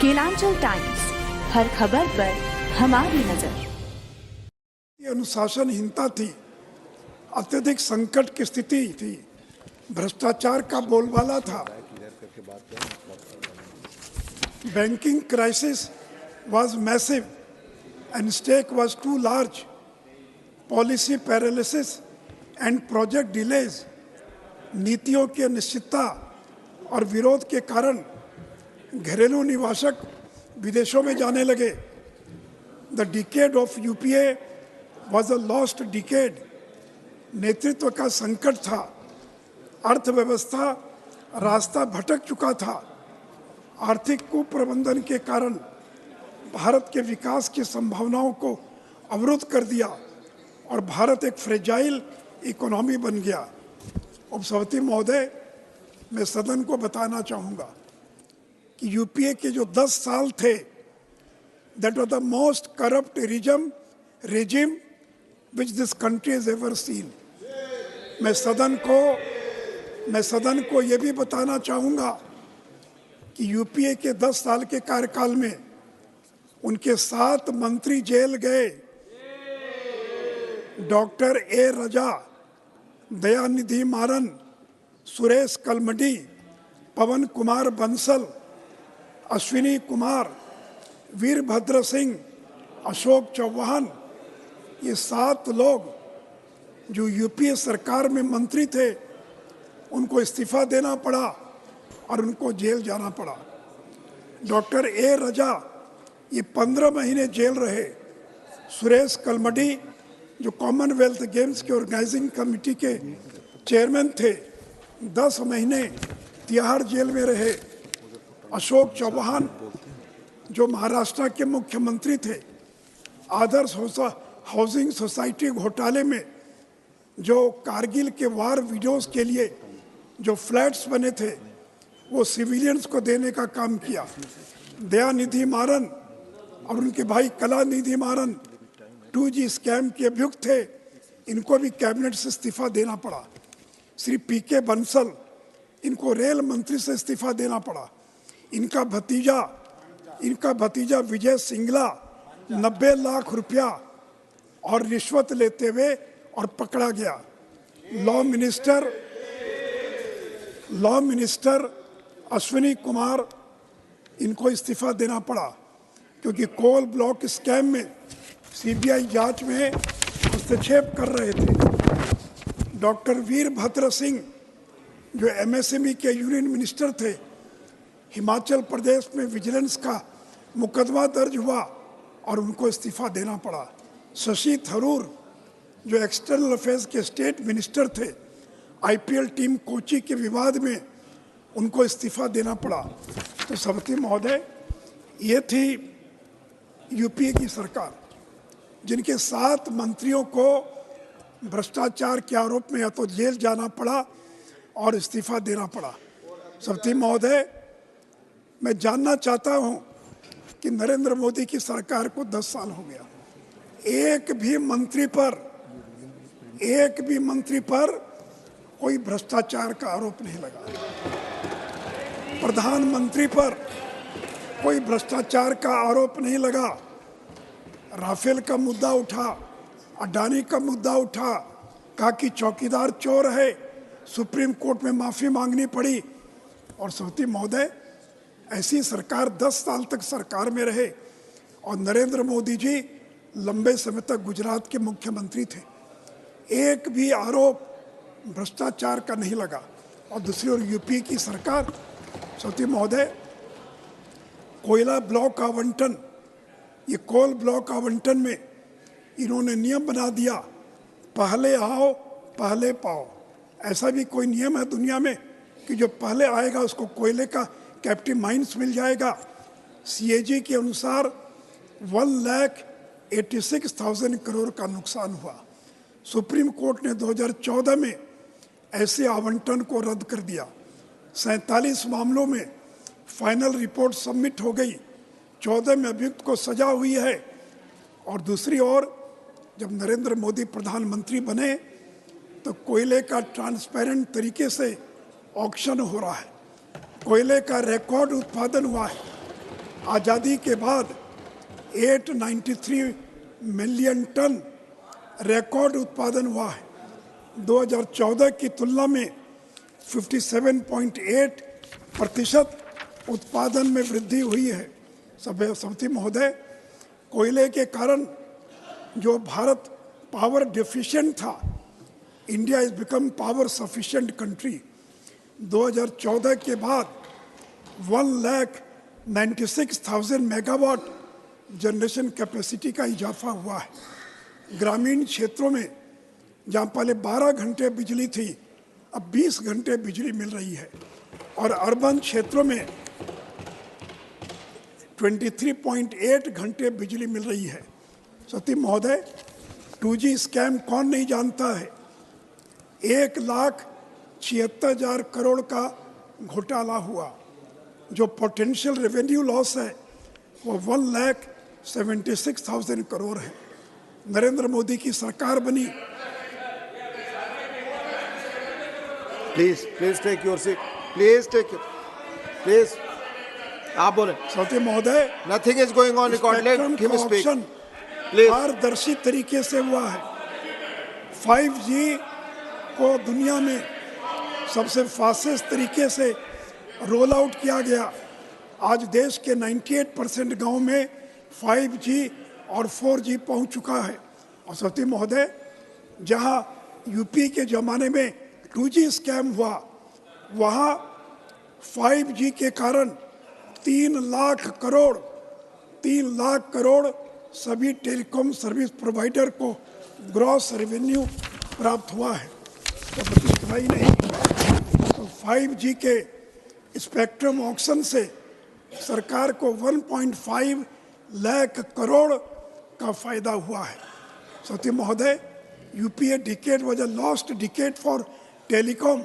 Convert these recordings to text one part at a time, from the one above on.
Kelanchal times, हर खबर पर हमारी नजर। ये अनुशासनहीनता थी, अत्यधिक संकट की स्थिति थी, भ्रष्टाचार का बोलबाला था। Banking crisis was massive and stake was too large. Policy paralysis and project delays, नीतियों की अनिश्चितता और विरोध के कारण घरेलू निवासक विदेशों में जाने लगे। The decade of UPA was a lost decade. नेतृत्व का संकट था, अर्थव्यवस्था रास्ता भटक चुका था। आर्थिक कुप्रबंधन के कारण भारत के विकास की संभावनाओं को अवरुद्ध कर दिया और भारत एक फ्रेजाइल इकोनॉमी बन गया। उपसभापति महोदय, मैं सदन को बताना चाहूँगा कि यूपीए के जो 10 साल थे, that was the most corrupt regime which this country has ever seen. मैं सदन को ये भी बताना चाहूँगा कि यूपीए के 10 साल के कार्यकाल में उनके 7 मंत्री जेल गए। डॉक्टर ए रजा, दयानिधि मारन, सुरेश कलमडी, पवन कुमार बंसल, अश्विनी कुमार, वीरभद्र सिंह, अशोक चौहान, ये 7 लोग जो यूपीए सरकार में मंत्री थे, उनको इस्तीफा देना पड़ा और उनको जेल जाना पड़ा। डॉक्टर ए रजा ये 15 महीने जेल रहे। सुरेश कलमडी जो कॉमनवेल्थ गेम्स के ऑर्गेनाइजिंग कमेटी के चेयरमैन थे, 10 महीने तिहाड़ जेल में रहे। अशोक चौहान जो महाराष्ट्र के मुख्यमंत्री थे, आदर्श हाउसिंग सोसाइटी घोटाले में जो कारगिल के वार वीडियोस के लिए जो फ्लैट्स बने थे, वो सिविलियंस को देने का काम किया। दयानिधि मारन और उनके भाई कलानिधि मारन 2G स्कैम के अभियुक्त थे, इनको भी कैबिनेट से इस्तीफा देना पड़ा। श्री पीके बंसल, इनको रेल मंत्री से इस्तीफा देना पड़ा। इनका भतीजा विजय सिंगला 90 लाख रुपया और रिश्वत लेते हुए और पकड़ा गया। लॉ मिनिस्टर अश्विनी कुमार, इनको इस्तीफा देना पड़ा क्योंकि कोल ब्लॉक स्कैम में सीबीआई जांच में हस्तक्षेप कर रहे थे। डॉक्टर वीरभद्र सिंह जो एमएसएमई के यूनियन मिनिस्टर थे, हिमाचल प्रदेश में विजिलेंस का मुकदमा दर्ज हुआ और उनको इस्तीफा देना पड़ा। शशि थरूर जो एक्सटर्नल अफेयर्स के स्टेट मिनिस्टर थे, आईपीएल टीम कोची के विवाद में उनको इस्तीफा देना पड़ा। तो सभापति महोदय, ये थी यूपीए की सरकार जिनके 7 मंत्रियों को भ्रष्टाचार के आरोप में या तो जेल जाना पड़ा और इस्तीफा देना पड़ा। सभापति महोदय, मैं जानना चाहता हूं कि नरेंद्र मोदी की सरकार को 10 साल हो गया, एक भी मंत्री पर कोई भ्रष्टाचार का आरोप नहीं लगा। प्रधानमंत्री पर कोई भ्रष्टाचार का आरोप नहीं लगा। राफेल का मुद्दा उठा, अडानी का मुद्दा उठा, कहा कि चौकीदार चोर है, सुप्रीम कोर्ट में माफी मांगनी पड़ी। और सभापति महोदय, ऐसी सरकार 10 साल तक सरकार में रहे और नरेंद्र मोदी जी लंबे समय तक गुजरात के मुख्यमंत्री थे, एक भी आरोप भ्रष्टाचार का नहीं लगा। और दूसरी ओर यूपी की सरकार, सभापति महोदय, कोयला ब्लॉक आवंटन, ये कोल ब्लॉक आवंटन में इन्होंने नियम बना दिया, पहले आओ पहले पाओ। ऐसा भी कोई नियम है दुनिया में कि जो पहले आएगा उसको कोयले का कैप्टिव माइंस मिल जाएगा? सीएजी के अनुसार 1,86,000 करोड़ का नुकसान हुआ। सुप्रीम कोर्ट ने 2014 में ऐसे आवंटन को रद्द कर दिया। 47 मामलों में फाइनल रिपोर्ट सबमिट हो गई, 14 में अभियुक्त को सजा हुई है। और दूसरी ओर जब नरेंद्र मोदी प्रधानमंत्री बने तो कोयले का ट्रांसपेरेंट तरीके से ऑक्शन हो रहा है, कोयले का रिकॉर्ड उत्पादन हुआ है। आज़ादी के बाद 893 मिलियन टन रिकॉर्ड उत्पादन हुआ है। 2014 की तुलना में 57.8% उत्पादन में वृद्धि हुई है। सभापति महोदय, कोयले के कारण जो भारत पावर डिफिशिएंट था, India is become power sufficient country. 2014 के बाद 1,96,000 मेगावाट जनरेशन कैपेसिटी का इजाफा हुआ है। ग्रामीण क्षेत्रों में जहाँ पहले 12 घंटे बिजली थी, अब 20 घंटे बिजली मिल रही है, और अर्बन क्षेत्रों में 23.8 घंटे बिजली मिल रही है। सती महोदय, 2G स्कैम कौन नहीं जानता है। 1,76,000 करोड़ का घोटाला हुआ। जो पोटेंशियल रेवेन्यू लॉस है वो 1,76,000 करोड़ है। नरेंद्र मोदी की सरकार बनी। Please take your seat. Please आप बोले। सती महोदय, nothing is going on record, let him speak please. पारदर्शी तरीके से हुआ है। 5G को दुनिया में सबसे फास्टेस्ट तरीके से रोल आउट किया गया। आज देश के 98% गांव में 5G और 4G पहुंच चुका है। और सती महोदय, जहां यूपी के ज़माने में 2G स्कैम हुआ, वहां 5G के कारण 3 लाख करोड़ सभी टेलीकॉम सर्विस प्रोवाइडर को ग्रॉस रेवेन्यू प्राप्त हुआ है। तो ही नहीं, तो 5G के स्पेक्ट्रम ऑक्शन से सरकार को 1.5 लाख करोड़ का फायदा हुआ है। सती महोदय, UPA decade was a lost decade for telecom.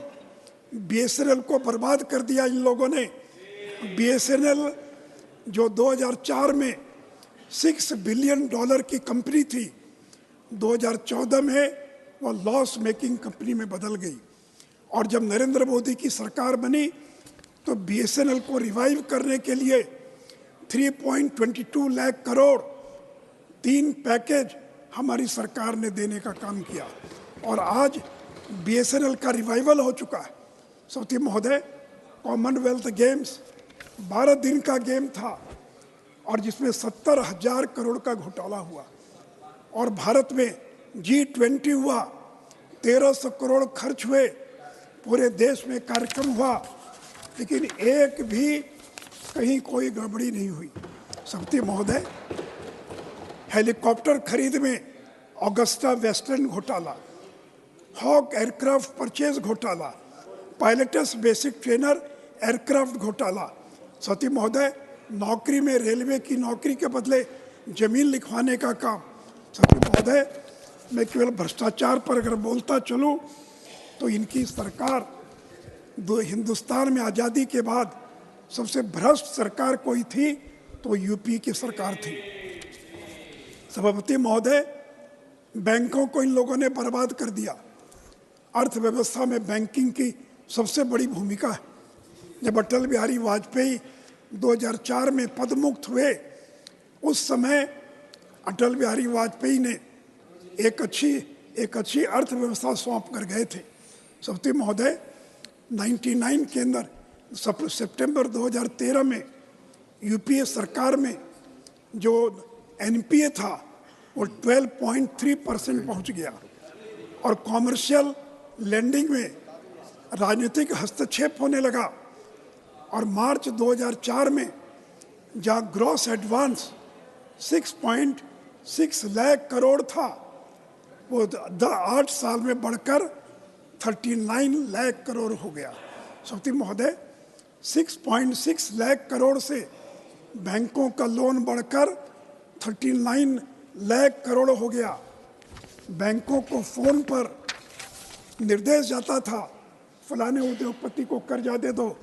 BSNL को बर्बाद कर दिया इन लोगों ने। BSNL जो 2004 में $6 बिलियन की कंपनी थी, 2014 में वो लॉस मेकिंग कंपनी में बदल गई। और जब नरेंद्र मोदी की सरकार बनी तो BSNL को रिवाइव करने के लिए 3.22 लाख करोड़ 3 पैकेज हमारी सरकार ने देने का काम किया, और आज BSNL का रिवाइवल हो चुका है। सती महोदय, कॉमनवेल्थ गेम्स 12 दिन का गेम था और जिसमें 70,000 करोड़ का घोटाला हुआ। और भारत में G20 हुआ, 1,300 करोड़ खर्च हुए, पूरे देश में कार्यक्रम हुआ, लेकिन एक भी कहीं कोई गड़बड़ी नहीं हुई। सती महोदय, हेलीकॉप्टर खरीद में ऑगस्टा वेस्टर्न घोटाला, हॉक एयरक्राफ्ट परचेज घोटाला, पायलटस बेसिक ट्रेनर एयरक्राफ्ट घोटाला। सती महोदय, नौकरी में रेलवे की नौकरी के बदले जमीन लिखवाने का काम। सती महोदय, मैं केवल भ्रष्टाचार पर अगर बोलता चलूं तो इनकी सरकार हिंदुस्तान में आज़ादी के बाद सबसे भ्रष्ट सरकार कोई थी तो यूपी की सरकार थी। सभापति महोदय, बैंकों को इन लोगों ने बर्बाद कर दिया। अर्थव्यवस्था में बैंकिंग की सबसे बड़ी भूमिका है। जब अटल बिहारी वाजपेयी 2004 में पदमुक्त हुए, उस समय अटल बिहारी वाजपेयी ने एक अच्छी अर्थव्यवस्था सौंप कर गए थे। सभापति महोदय, 99 के अंदर सितंबर 2013 में यूपीए सरकार में जो NPA था वो 12.3% पहुंच गया, और कॉमर्शियल लैंडिंग में राजनीतिक हस्तक्षेप होने लगा। और मार्च 2004 में जहां ग्रॉस एडवांस 6.6 लाख करोड़ था, वो 8 साल में बढ़कर 39 लाख करोड़ हो गया। सभापति महोदय, 6.6 लाख करोड़ से बैंकों का लोन बढ़कर 39 लाख करोड़ हो गया। बैंकों को फोन पर निर्देश जाता था, फलाने उद्योगपति को कर्जा दे दो,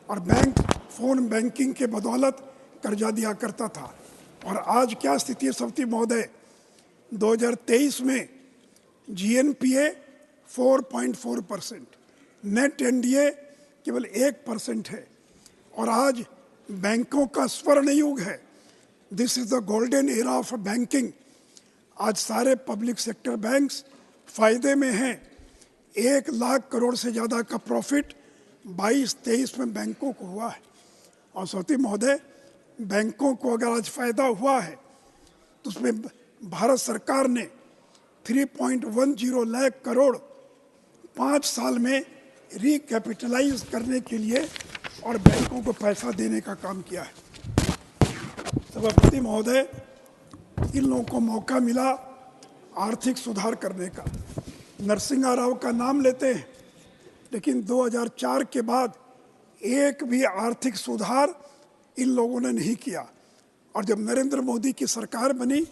और बैंक फोन बैंकिंग के बदौलत कर्जा दिया करता था। और आज क्या स्थिति है सभापति महोदय? 2023 में GNPA 4.4%, नेट NDA केवल 1% है, और आज बैंकों का स्वर्ण युग है। This is the golden era of banking. आज सारे पब्लिक सेक्टर बैंक्स फायदे में हैं। 1 लाख करोड़ से ज़्यादा का प्रॉफिट 22-23 में बैंकों को हुआ है। और सौती महोदय, बैंकों को अगर आज फायदा हुआ है तो उसमें भारत सरकार ने 3.10 लाख करोड़ 5 साल में रिकैपिटलाइज करने के लिए और बैंकों को पैसा देने का काम किया है। सभापति महोदय, इन लोगों को मौका मिला आर्थिक सुधार करने का। नरसिंहा राव का नाम लेते हैं, लेकिन 2004 के बाद एक भी आर्थिक सुधार इन लोगों ने नहीं किया। और जब नरेंद्र मोदी की सरकार बनी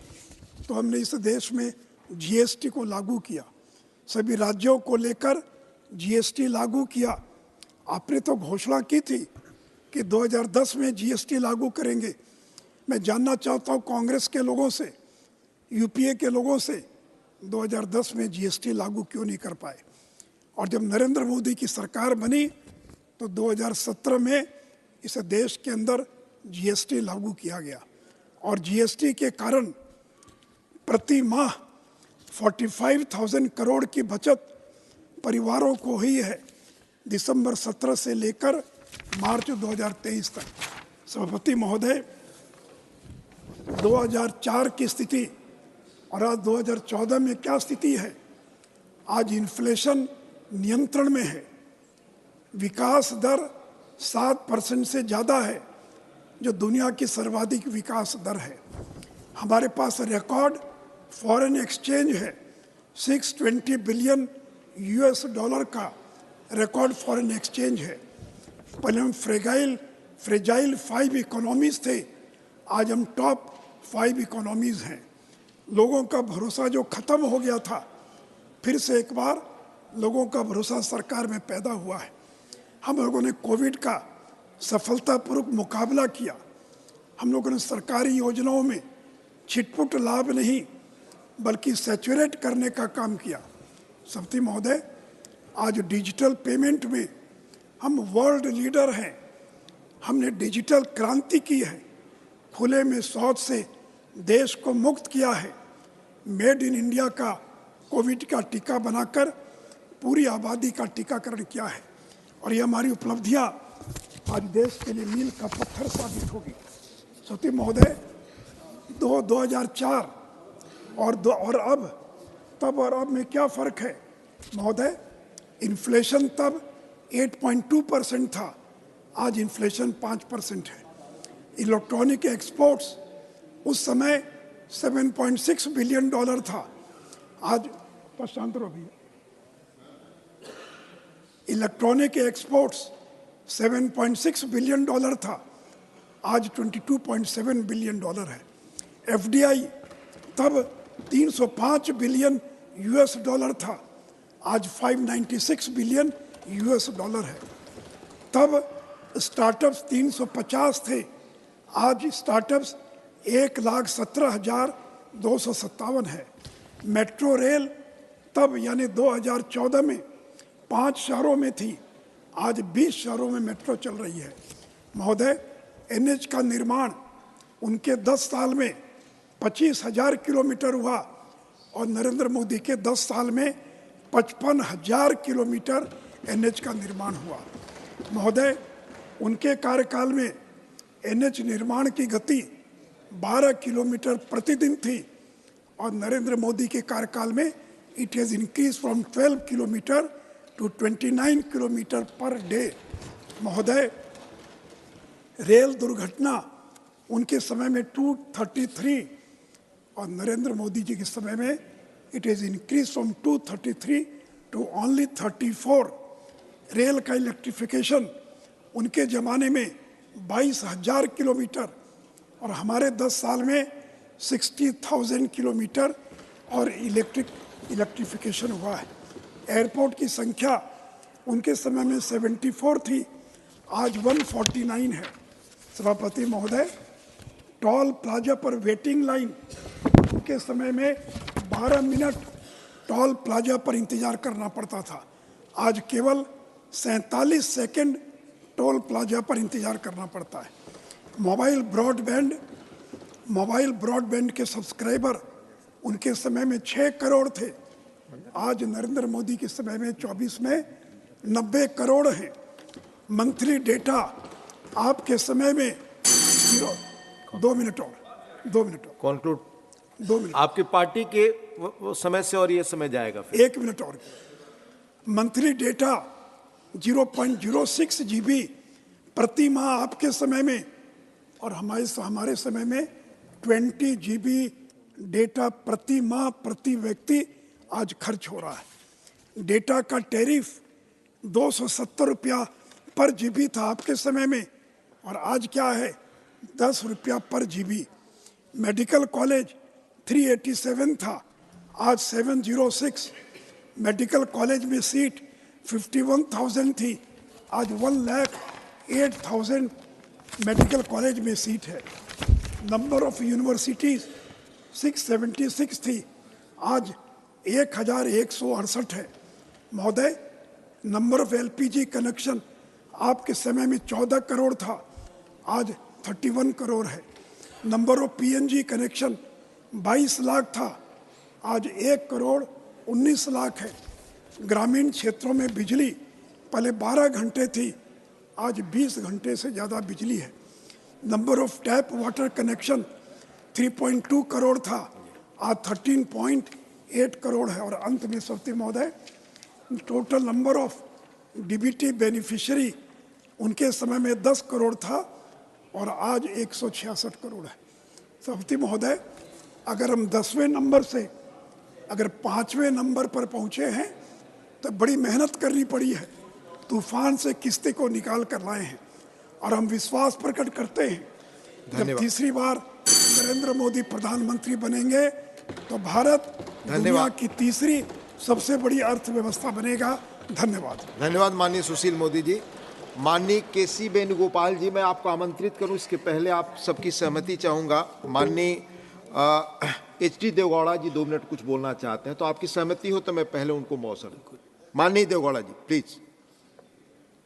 तो हमने इस देश में जीएसटी को लागू किया, सभी राज्यों को लेकर जीएसटी लागू किया। आपने तो घोषणा की थी कि 2010 में जीएसटी लागू करेंगे। मैं जानना चाहता हूँ कांग्रेस के लोगों से, यूपीए के लोगों से, 2010 में जीएसटी लागू क्यों नहीं कर पाए? और जब नरेंद्र मोदी की सरकार बनी तो 2017 में इस देश के अंदर जीएसटी लागू किया गया। और जीएसटी के कारण प्रति माह 45,000 करोड़ की बचत परिवारों को हुई है, दिसंबर 17 से लेकर मार्च 2023 तक। सभापति महोदय, 2004 की स्थिति और आज 2014 में क्या स्थिति है? आज इन्फ्लेशन नियंत्रण में है, विकास दर 7% से ज़्यादा है, जो दुनिया की सर्वाधिक विकास दर है। हमारे पास रिकॉर्ड फॉरेन एक्सचेंज है, 620 बिलियन यूएस डॉलर का रिकॉर्ड फॉरेन एक्सचेंज है। पहले हम फ्रेजाइल 5 इकोनॉमीज थे, आज हम टॉप 5 इकोनॉमीज हैं। लोगों का भरोसा जो खत्म हो गया था, फिर से एक बार लोगों का भरोसा सरकार में पैदा हुआ है। हम लोगों ने कोविड का सफलतापूर्वक मुकाबला किया। हम लोगों ने सरकारी योजनाओं में छिटपुट लाभ नहीं बल्कि सैचुरेट करने का काम किया। सभापति महोदय, आज डिजिटल पेमेंट में हम वर्ल्ड लीडर हैं। हमने डिजिटल क्रांति की है, खुले में शौच से देश को मुक्त किया है। मेड इन इंडिया का कोविड का टीका बनाकर पूरी आबादी का टीकाकरण किया है। और ये हमारी उपलब्धियां आज देश के लिए मील का पत्थर साबित होगी। सती महोदय, 2004 और अब में क्या फ़र्क है महोदय? इन्फ्लेशन तब 8.2% था, आज इन्फ्लेशन 5% है। इलेक्ट्रॉनिक एक्सपोर्ट्स उस समय $7.6 बिलियन था, आज प्रशांत रो भैया, इलेक्ट्रॉनिक एक्सपोर्ट्स 7.6 बिलियन था, आज 22.7 बिलियन है। एफडीआई तब 305 बिलियन यूएस डॉलर था, आज 596 बिलियन यूएस डॉलर है। तब स्टार्टअप्स 350 थे, आज स्टार्टअप्स 1,17,257 है। मेट्रो रेल तब यानी 2014 में 5 शहरों में थी, आज 20 शहरों में मेट्रो चल रही है। महोदय, एनएच का निर्माण उनके 10 साल में 25,000 किलोमीटर हुआ और नरेंद्र मोदी के 10 साल में 55,000 किलोमीटर एनएच का निर्माण हुआ। महोदय, उनके कार्यकाल में एनएच निर्माण की गति 12 किलोमीटर प्रतिदिन थी और नरेंद्र मोदी के कार्यकाल में it has increase from 12 kilometre to 29 kilometre पर डे। महोदय, रेल दुर्घटना उनके समय में 233 और नरेंद्र मोदी जी के समय में it has increase from 233 to only 34। Rail का इलेक्ट्रिफिकेशन उनके ज़माने में 22,000 किलोमीटर और हमारे 10 साल में 60,000 किलोमीटर और इलेक्ट्रिफिकेशन हुआ है। एयरपोर्ट की संख्या उनके समय में 74 थी, आज 149 है। सभापति महोदय, टोल प्लाजा पर वेटिंग लाइन उनके समय में 12 मिनट टोल प्लाजा पर इंतज़ार करना पड़ता था, आज केवल 47 सेकंड टोल प्लाजा पर इंतज़ार करना पड़ता है। मोबाइल ब्रॉडबैंड के सब्सक्राइबर उनके समय में 6 करोड़ थे, आज नरेंद्र मोदी के समय में 24 में 90 करोड़ हैं। मंथली डेटा आपके समय में 2 मिनट कॉन्क्लूड। 2 मिनट आपकी पार्टी के वो समय से और ये समय जाएगा फिर। 1 मिनट और। मंथली डेटा 0.06 GB प्रति माह आपके समय में, और हमारे समय में 20 GB डेटा प्रति माह प्रति व्यक्ति आज खर्च हो रहा है। डेटा का टैरिफ 270 रुपया पर GB था आपके समय में, और आज क्या है 10 रुपया पर GB। मेडिकल कॉलेज 387 था, आज 706। मेडिकल कॉलेज में सीट 51,000 थी, आज 1,08,000 मेडिकल कॉलेज में सीट है। नंबर ऑफ यूनिवर्सिटीज 676 थी, आज 1,168 है। महोदय, नंबर ऑफ LPG कनेक्शन आपके समय में 14 करोड़ था, आज 31 करोड़ है। Number of PNG connection 22 lakh था, आज 1 करोड़ 19 लाख है। ग्रामीण क्षेत्रों में बिजली पहले 12 घंटे थी, आज 20 घंटे से ज़्यादा बिजली है। Number of tap water connection 3.2 crore था, आज 13.8 करोड़ है। और अंत में सत्य महोदय, total number of DBT beneficiary उनके समय में 10 करोड़ था और आज 166 करोड़ है। सभापति महोदय, अगर हम 10वें नंबर से अगर 5वें नंबर पर पहुंचे हैं तो बड़ी मेहनत करनी पड़ी है, तूफान से किस्ते को निकाल कर लाए हैं, और हम विश्वास प्रकट करते हैं जब तीसरी बार नरेंद्र मोदी प्रधानमंत्री बनेंगे तो भारत दुनिया की तीसरी सबसे बड़ी अर्थव्यवस्था बनेगा। धन्यवाद। धन्यवाद माननीय सुशील मोदी जी। माननीय केसी वेणुगोपाल जी, मैं आपको आमंत्रित करूं, इसके पहले आप सबकी सहमति चाहूंगा। माननीय HD देवगौड़ा जी 2 मिनट कुछ बोलना चाहते हैं, तो आपकी सहमति हो तो मैं पहले उनको मौका दूं। माननीय Deve Gowda ji,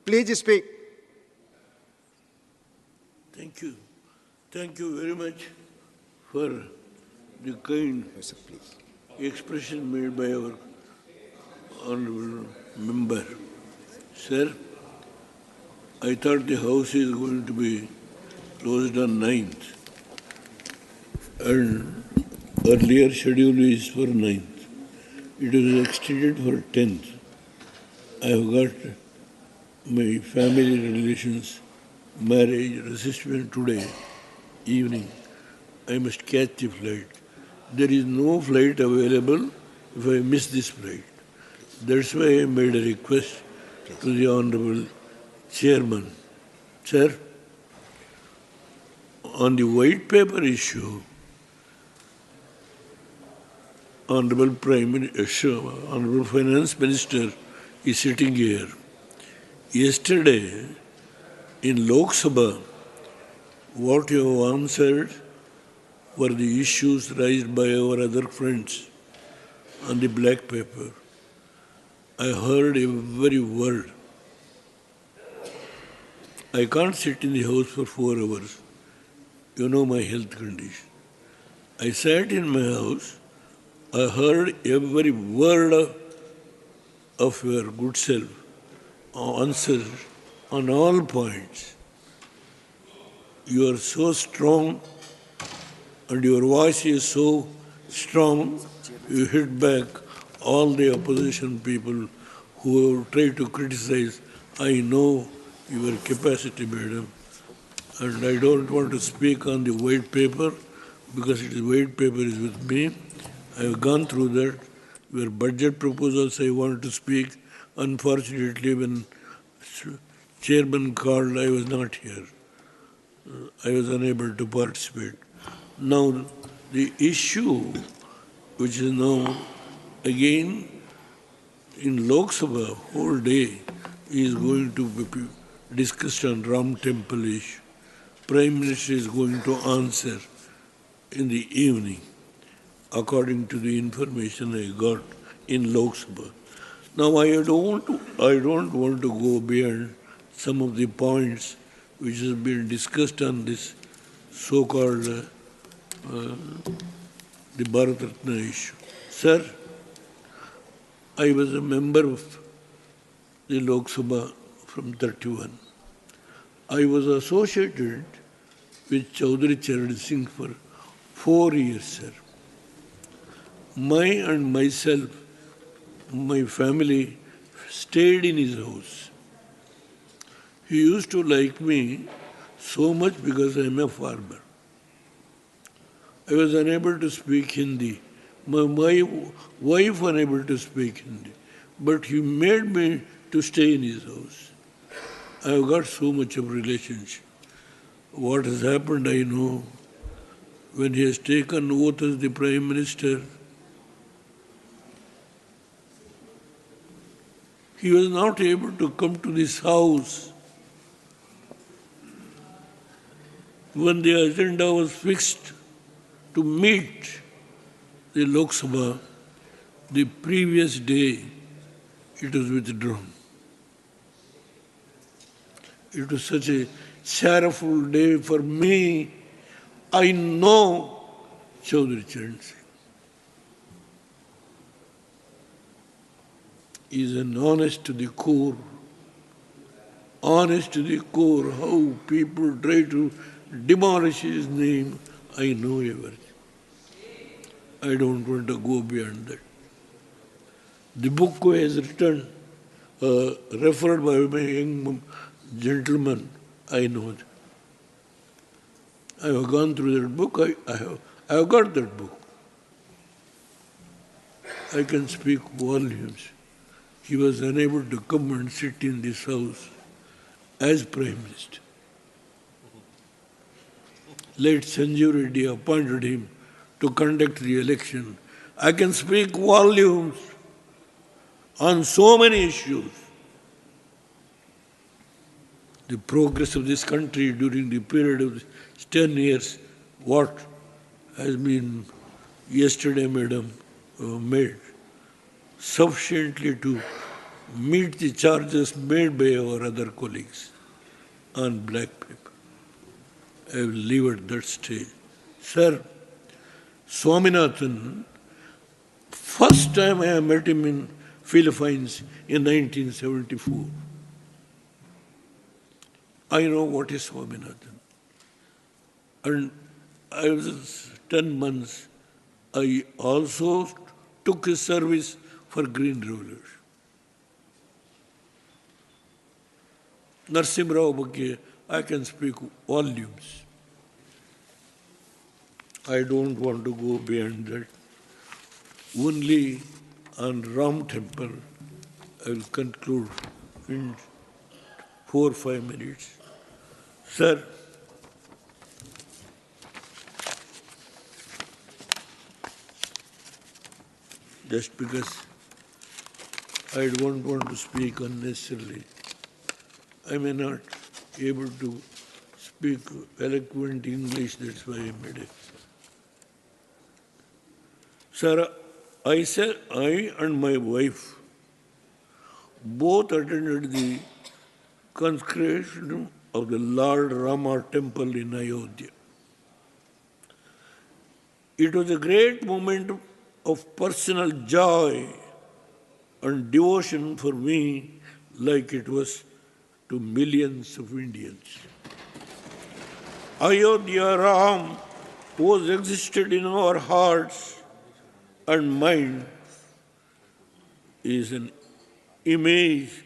please speak. Thank you very much for the kind expression made by our honorable member. Sir, I thought the House is going to be closed on 9th, and earlier schedule is for 9th. It was extended for 10th. I have got my family relations, marriage, reception today evening. I must catch the flight. There is no flight available if I miss this flight. That's why I made a request to the Honorable Chairman. Sir, on the white paper issue, Honorable Honorable Finance Minister is sitting here. Yesterday, in Lok Sabha, what you have answered were the issues raised by our other friends on the black paper. I heard every word. I can't sit in the house for 4 hours. You know my health condition. I sat in my house. I heard every word of your good self, answers on all points. You are so strong and your voice is so strong, you hit back all the opposition people who have tried to criticize. I know your capacity, madam, and I don't want to speak on the white paper because the white paper is with me. I have gone through that. Your budget proposals I want to speak. Unfortunately, when chairman called, I was not here. I was unable to participate. Now, the issue which is now again in Lok Sabha whole day is going to be discussed on Ram Temple issue. Prime Minister is going to answer in the evening, according to the information I got in Lok Sabha. Now, I don't want to go beyond some of the points which has been discussed on this so-called the Bharat Ratna issue. Sir, I was a member of the Lok Sabha from 31. I was associated with Chaudhary Charan Singh for 4 years, sir. My family stayed in his house. He used to like me so much because I am a farmer. I was unable to speak Hindi. My wife unable to speak Hindi. But he made me to stay in his house. I have got so much of relationship. What has happened, I know. When he has taken oath as the Prime Minister, he was not able to come to this house. When the agenda was fixed to meet the Lok Sabha, the previous day it was withdrawn. It was such a sorrowful day for me. I know Chaudhary Charan Singh. He is an honest to the core. Honest to the core. How people try to demolish his name, I know everything. I don't want to go beyond that. The book he has written, referred by my young gentleman, I know that. I have gone through that book, I have got that book. I can speak volumes. He was unable to come and sit in this house as Prime Minister. Late Sanjeev Reddy appointed him to conduct the election. I can speak volumes on so many issues. The progress of this country during the period of 10 years, what has been yesterday, madam, made sufficiently to meet the charges made by our other colleagues on black paper. I will leave at that stage. Sir, Swaminathan, first time I met him in Philippines in 1974. I know what is Swaminathan. And I was 10 months. I also took his service for Green Revolution. Narsimha Rao Bagge, I can speak volumes. I don't want to go beyond that. Only on Ram Temple, I will conclude in 4 or 5 minutes. Sir, just because I don't want to speak unnecessarily, I may not be able to speak eloquent English, that's why I made it. Sir, I and my wife both attended the consecration of the Lord Rama temple in Ayodhya. It was a great moment of personal joy and devotion for me, like it was to millions of Indians. Ayodhya Ram was existed in our hearts and mind is an image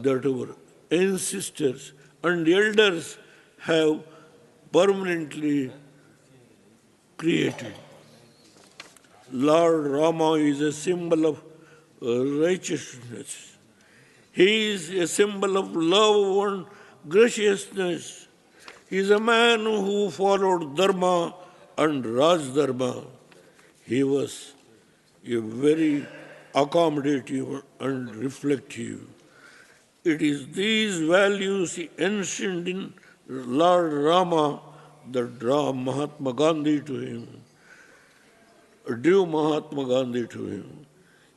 that our ancestors and elders have permanently created. Lord Rama is a symbol of righteousness. He is a symbol of love and graciousness. He is a man who followed Dharma and Raj Dharma. He was a very accommodative and reflective. It is these values ancient in Lord Rama that drew Mahatma Gandhi to him.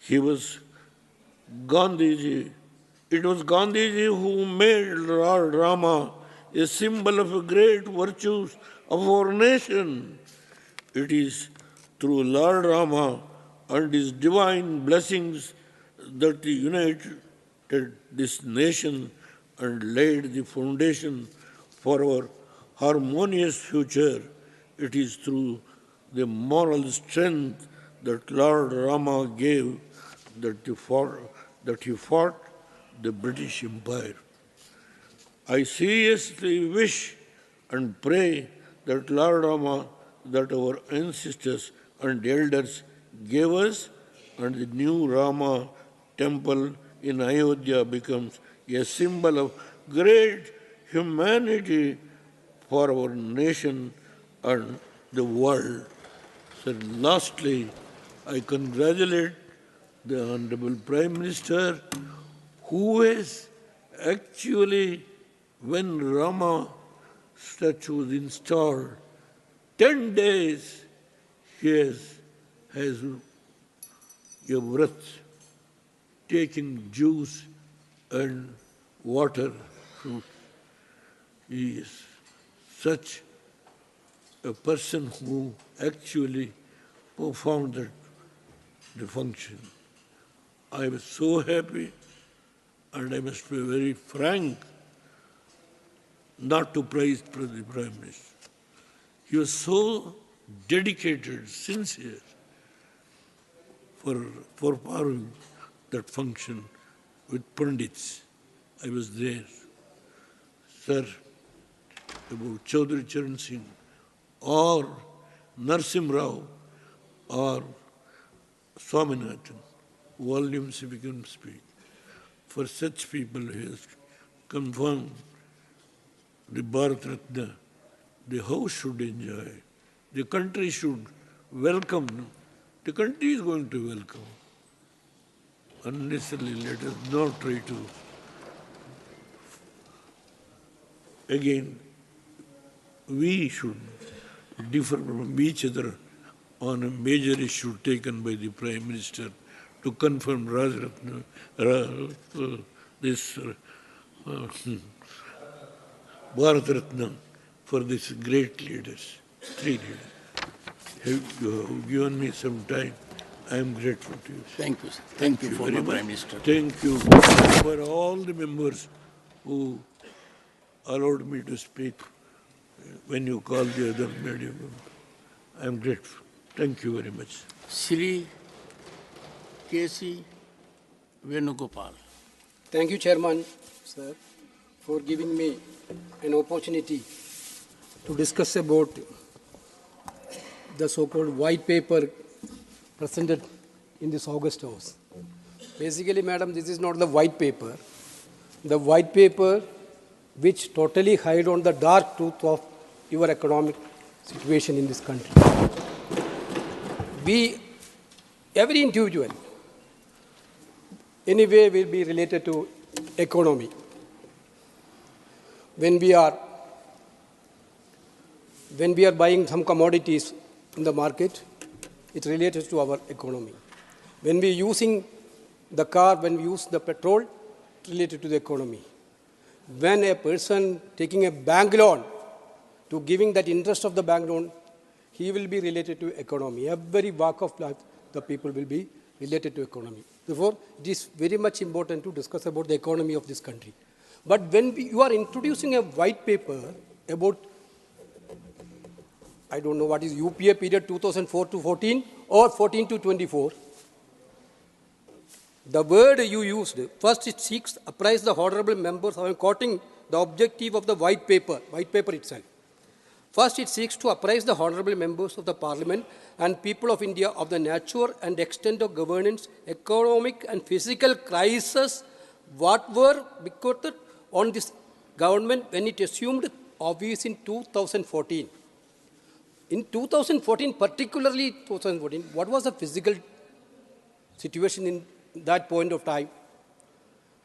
He was Gandhiji. It was Gandhiji who made Lord Rama a symbol of the great virtues of our nation. It is through Lord Rama and his divine blessings that he united this nation and laid the foundation for our harmonious future. It is through the moral strength that Lord Rama gave that he fought the British Empire. I seriously wish and pray that Lord Rama, that our ancestors and elders gave us, and the new Rama temple in Ayodhya becomes a symbol of great humanity for our nation and the world. So lastly, I congratulate the Honorable Prime Minister, who has actually, when Rama statue was installed, 10 days he has a vrat, taking juice and water, fruit. He is such a person who actually performed the function. I was so happy, and I must be very frank, not to praise the Prime Minister. He was so dedicated, sincere for performing that function with Pandits. I was there. Sir, about Chaudhry Charan Singh or Narsim Rao or Swaminathan, volumes we can speak. For such people who has confirmed the Bharat Ratna, the house should enjoy. The country should welcome. The country is going to welcome. Unnecessarily, let us not try to. Again, we should differ from each other on a major issue taken by the Prime Minister to confirm this Bharat Ratna for these great leaders, three leaders. You have given me some time. I am grateful to you. Thank you, sir. Thank you, former Prime Minister. Thank you for all the members who allowed me to speak when you called the other media members. I am grateful. Thank you very much. Shri K.C. Venugopal. Thank you, Chairman, sir, for giving me an opportunity to discuss about the so-called white paper presented in this August House. Basically, madam, this is not the white paper. The white paper which totally hide on the dark truth of your economic situation in this country. Every individual, anyway, will be related to economy. When we are buying some commodities in the market, it relates to our economy. When we are using the car, when we use the petrol, it related to the economy. When a person taking a bank loan, to giving that interest of the bank loan, he will be related to economy. Every walk of life, the people will be related to economy. Therefore, it is very much important to discuss about the economy of this country. But when you are introducing a white paper about, I don't know what is UPA period 2004 to 14 or 14 to 24, the word you used, first it seeks apprise the honorable members, I am quoting the objective of the white paper itself. First, it seeks to apprise the honorable members of the Parliament and people of India of the nature and extent of governance, economic and physical crisis, what were bequeathed on this government when it assumed office in 2014. In 2014, particularly 2014, what was the physical situation in that point of time?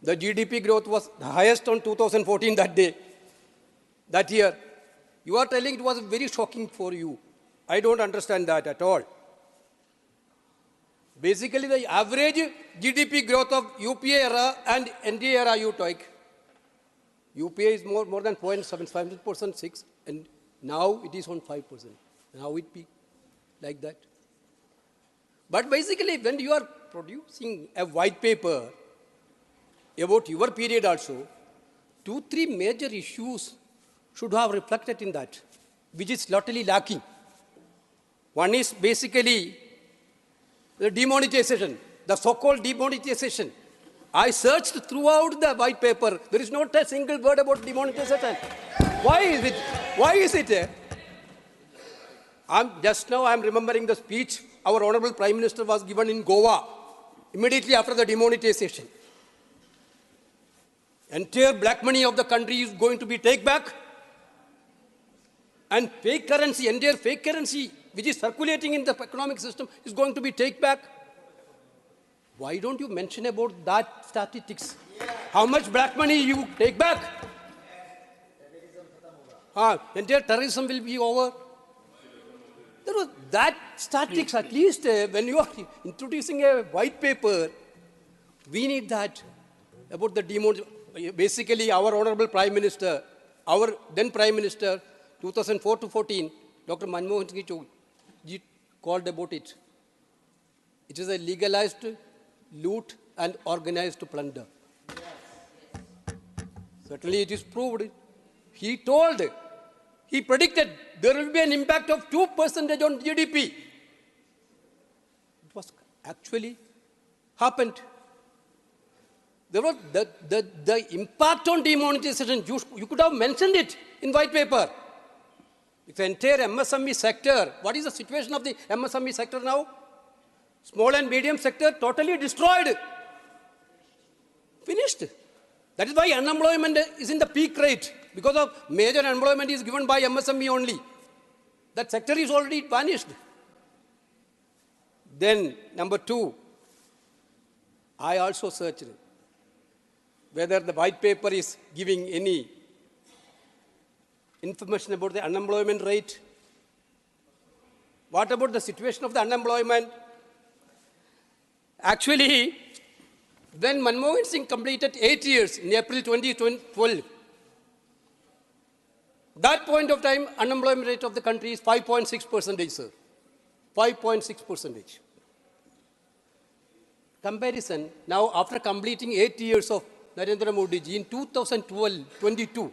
The GDP growth was the highest on 2014 that year. You are telling it was very shocking for you. I don't understand that at all. Basically, the average GDP growth of UPA era and NDA era you take. UPA is more than 0.75%, 6, and now it is on 5%. And how it be like that? But basically, when you are producing a white paper about your period also, 2-3 major issues should have reflected in that, which is totally lacking. One is basically the demonetization, the so-called demonetization. I searched throughout the white paper. There is not a single word about demonetization. Why is it? Why is it? Just now I'm remembering the speech our Honorable Prime Minister was given in Goa immediately after the demonetization. Entire black money of the country is going to be taken back. And fake currency, entire fake currency, which is circulating in the economic system, is going to be taken back. Why don't you mention about that statistics? How much black money you take back? Entire terrorism will be over. There was that statistics, at least when you are introducing a white paper, we need that about the demonetization. Basically, our Honorable Prime Minister, our then Prime Minister, 2004 to 14, Dr. Manmohan Singh called about it. It is a legalized loot and organized plunder. Certainly it is proved. He told, he predicted there will be an impact of 2% on GDP. It was actually happened. There was the impact on demonetization, you could have mentioned it in white paper. The entire MSME sector, what is the situation of the MSME sector now? Small and medium sector totally destroyed. Finished. That is why unemployment is in the peak rate, because of major unemployment is given by MSME only. That sector is already vanished. Then, number 2, I also searched whether the white paper is giving any information about the unemployment rate. What about the situation of the unemployment? Actually, when Manmohan Singh completed 8 years in April 2012, that point of time, unemployment rate of the country is 5.6%, sir. 5.6%. Comparison, now after completing 8 years of Narendra Modi ji in 2012-22,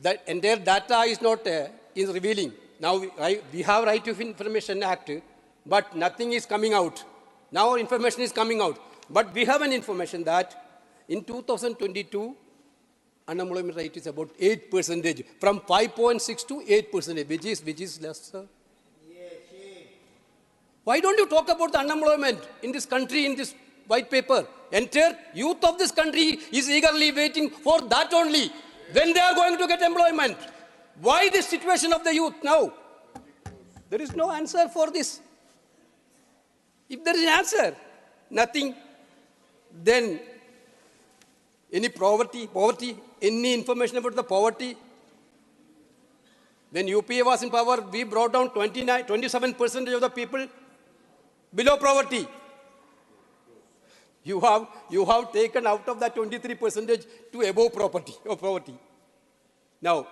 that entire data is not is revealing. Now we have Right of Information Act, but nothing is coming out. Now information is coming out. But we have an information that in 2022, unemployment rate is about 8%, from 5.6 to 8%, which is less, sir. Why don't you talk about the unemployment in this country, in this white paper? Entire youth of this country is eagerly waiting for that only. When they are going to get employment? Why this situation of the youth now? There is no answer for this. If there is an answer, nothing. Then any poverty, any information about the poverty? When UPA was in power, we brought down 27% of the people below poverty. You have taken out of that 23% to above poverty. Now,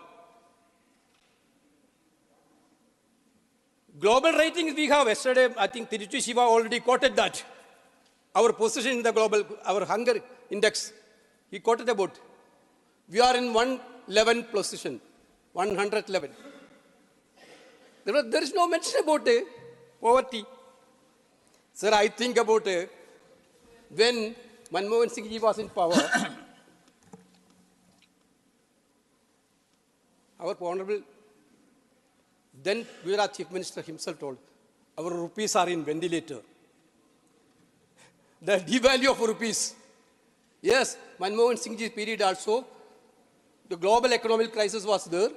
global ratings we have. Yesterday, I think Tiruchi Shiva already quoted that. Our position in the global, our hunger index, he quoted about. We are in 111 position, 111. There is no mention about poverty. Sir, I think about when Manmohan Singh ji was in power, our honorable then Gujarat Chief Minister himself told, our rupees are in ventilator. The devalue of rupees. Yes, Manmohan Singh ji's period also, the global economic crisis was there.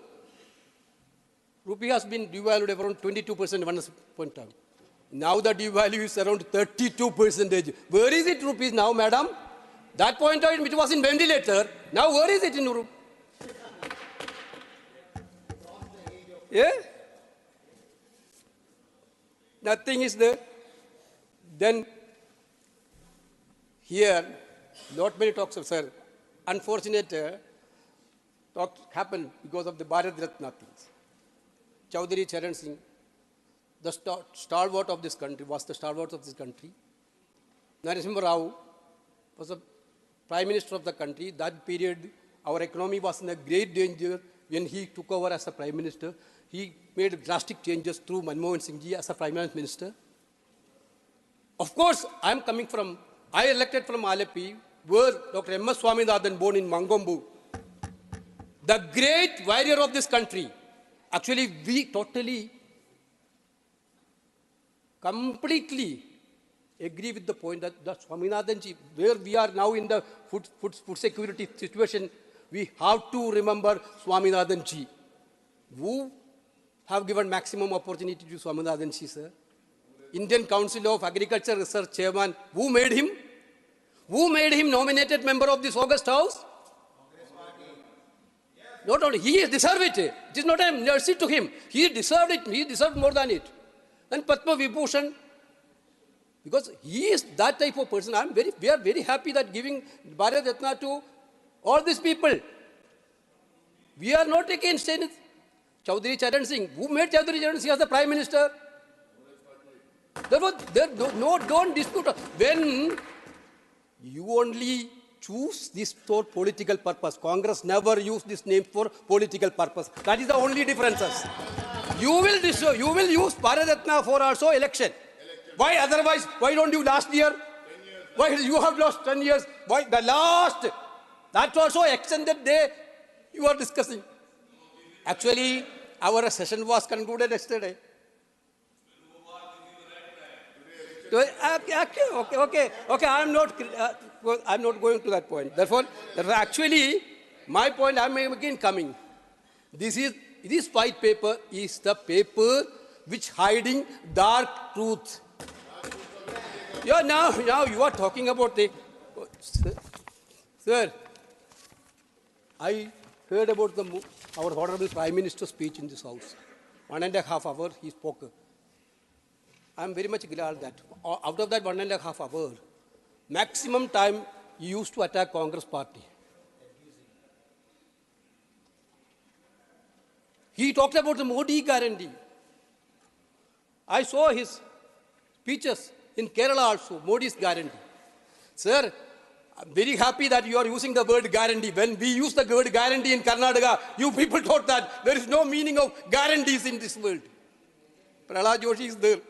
Rupee has been devalued around 22% one point of time. Now the devalue is around 32%. Where is it rupees now, madam? That point of time which was in ventilator, now where is it in Europe? Yeah? Nothing is there. Then here, not many talks of, sir. Unfortunate, talks happened because of the Bharat Ratna things. Chaudhary Charan Singh, the stalwart of this country, was the stalwart of this country. Narasimha Rao was the Prime Minister of the country. That period, our economy was in a great danger when he took over as a Prime Minister. He made drastic changes through Manmohan Singh ji as a Finance Minister. Of course, I elected from Alleppey, where Dr. M. S. Swaminathan, born in Mangombu, the great warrior of this country. Actually, we completely agree with the point that Swaminathan ji, where we are now in the food security situation, we have to remember Swaminathan ji, who have given maximum opportunity to Swaminathan ji, sir. Indian Council of Agriculture Research Chairman, who made him? Who made him nominated member of this August House? Not only, he deserved it. It is not a mercy to him. He deserved it. He deserved more than it. And Padma Vibhushan, because he is that type of person. We are very happy that giving Bharat Ratna to all these people. We are not against anything. Chaudhary Charan Singh, who made Chaudhary Charan Singh as the Prime Minister? Don't dispute. When you only choose this for political purpose, Congress never used this name for political purpose. That is the only difference. You will use Bharat Ratna for also election. Why otherwise? Why don't you last year? Why you have lost 10 years? Why the last? That's also extended day you are discussing. Actually, our session was concluded yesterday. Okay. I'm not going to that point. Therefore, actually, my point, I'm again coming. This white paper is the paper which hiding dark truth. Yeah, now you are talking about the... Sir, I heard about our Honorable Prime Minister's speech in this House. 1.5 hours he spoke. I am very much glad that out of that 1.5 hours, maximum time he used to attack Congress party. He talked about the Modi guarantee. I saw his speeches in Kerala also, Modi's guarantee. Sir, I'm very happy that you are using the word guarantee. When we use the word guarantee in Karnataka, you people thought that there is no meaning of guarantees in this world. Prahlad Joshi is there.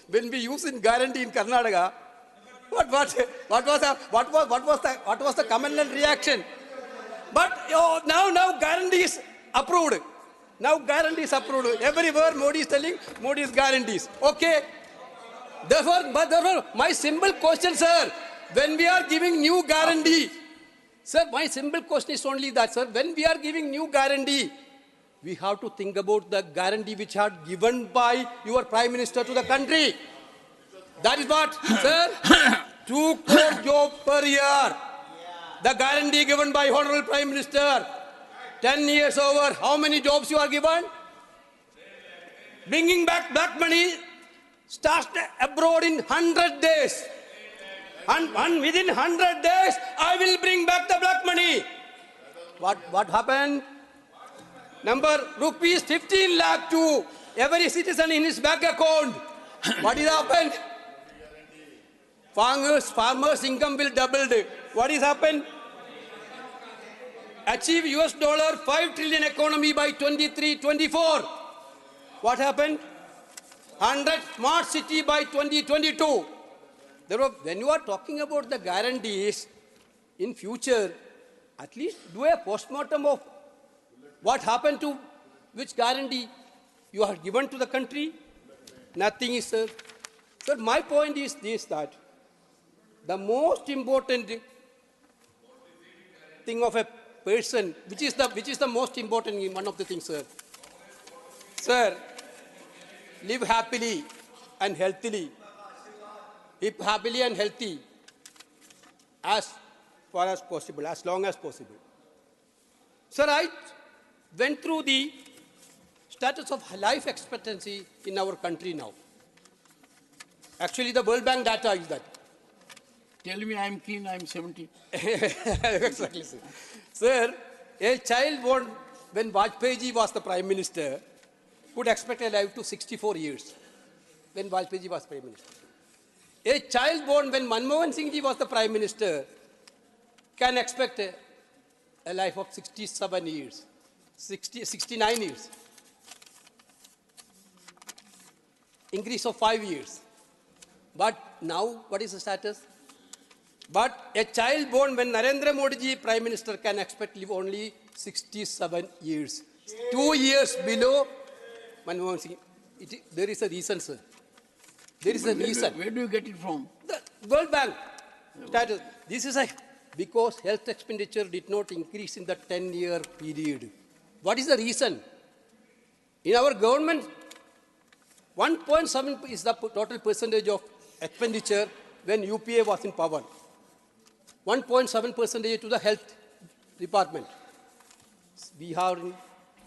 When we use in guarantee in Karnataka, what was the communal reaction? But now guarantee is approved. Now guarantee is approved. Everywhere Modi is telling Modi's guarantees. Okay. Therefore, my simple question, sir, when we are giving new guarantee, sir, my simple question is only that, sir, when we are giving new guarantee, we have to think about the guarantee which are given by your Prime Minister to the country. That is what, sir, 2 crore jobs per year. The guarantee given by Honorable Prime Minister. 10 years over, how many jobs you are given? Bringing back black money starts abroad in 100 days. And within 100 days, I will bring back the black money. What happened? Number rupees 15 lakh to every citizen in his bank account. What is happened? Farmers' income will double. What is happened? Achieve $5 trillion economy by 23-24. What happened? 100 smart city by 2022. When you are talking about the guarantees in future, at least do a postmortem of what happened to which guarantee you have given to the country. Nothing is, sir. Sir, my point is this, that the most important thing of a person, which is the most important one of the things, sir. Sir, live happily and healthily. Live happily and healthy as far as possible, as long as possible. Sir, I went through the status of life expectancy in our country now. Actually, the World Bank data is that. Tell me, I'm keen, I'm 70. Exactly, sir. Sir, A child born when Vajpayee ji was the Prime Minister could expect a life to 64 years when Vajpayee ji was Prime Minister. A child born when Manmohan Singh ji was the Prime Minister can expect a life of 67 years, 69 years. Increase of 5 years. But now, what is the status? But a child born when Narendra Modi ji Prime Minister can expect to live only 67 years. 2 years below Manmohan Singh. There is a reason, sir. There is a reason. Where do you get it from? The World Bank status. This is because health expenditure did not increase in the 10-year period. What is the reason? In our government, 1.7 is the total percentage of expenditure when UPA was in power. 1.7% to the health department. We are in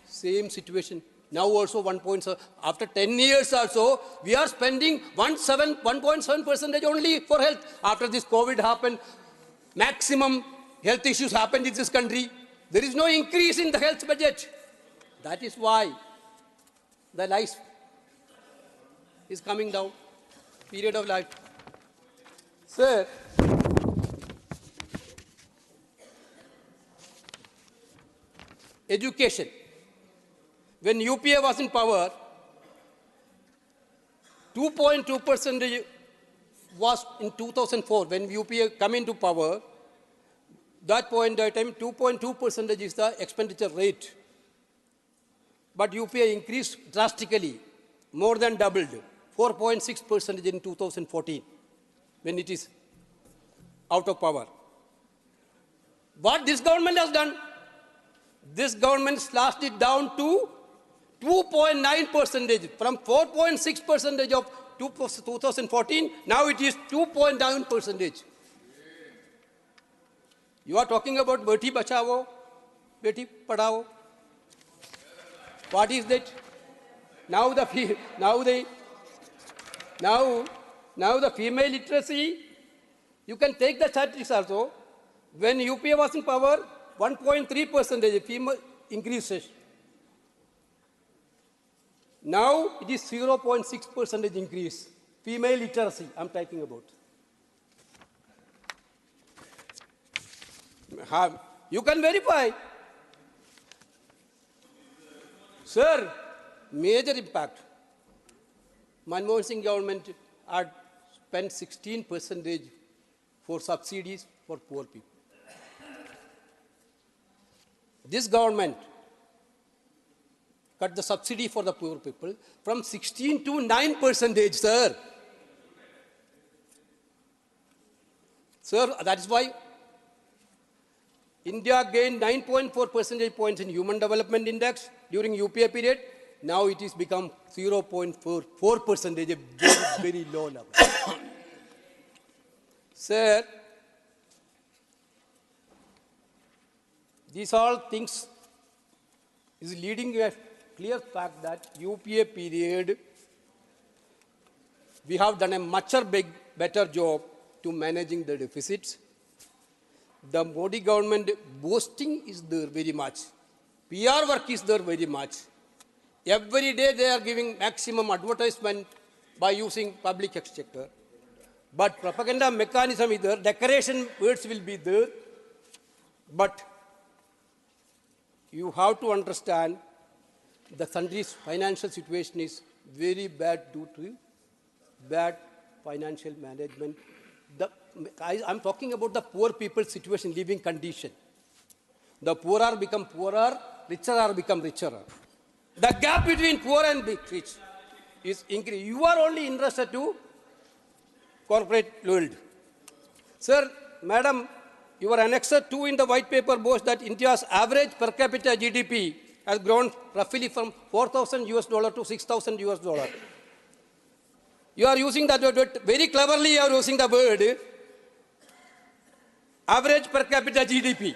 same situation. Now also 1.7. After 10 years also, we are spending 1.7% only for health. After this COVID happened, maximum health issues happened in this country. There is no increase in the health budget. That is why the life is coming down. Period of life. Sir, education. When UPA was in power, 2.2% was in 2004. When UPA come into power, that point in time, 2.2% is the expenditure rate. But UPA increased drastically, more than doubled, 4.6% in 2014, when it is out of power. What this government has done? This government slashed it down to 2.9%, from 4.6% of 2014, now it is 2.9%. You are talking about Beti Bachao, Beti Padhao. What is that? Now the female literacy, you can take the statistics also. When UPA was in power, 1.3% female increases. Now it is 0.6% increase. Female literacy, I'm talking about. You can verify. Sir, major impact. Manmohan Singh government had spent 16% for subsidies for poor people. This government cut the subsidy for the poor people from 16 to 9%, sir. Sir, that is why India gained 9.4 percentage points in Human Development Index during UPA period. Now it has become 0.4%, a very, very low level. Sir, these all things is leading a clear fact that UPA period, we have done a much better job to managing the deficits. The Modi government boasting is there very much. PR work is there very much. Every day they are giving maximum advertisement by using public exchequer. But propaganda mechanism is there, decoration words will be there. But you have to understand the country's financial situation is very bad due to bad financial management. I'm talking about the poor people's situation, living condition. The poor are become poorer, richer are become richer. The gap between poor and rich is increasing. You are only interested to corporate world. Sir, madam, your annexure 2 in the white paper boasts that India's average per capita GDP has grown roughly from $4,000 to $6,000. You are using that word, very cleverly you are using the word average per capita GDP.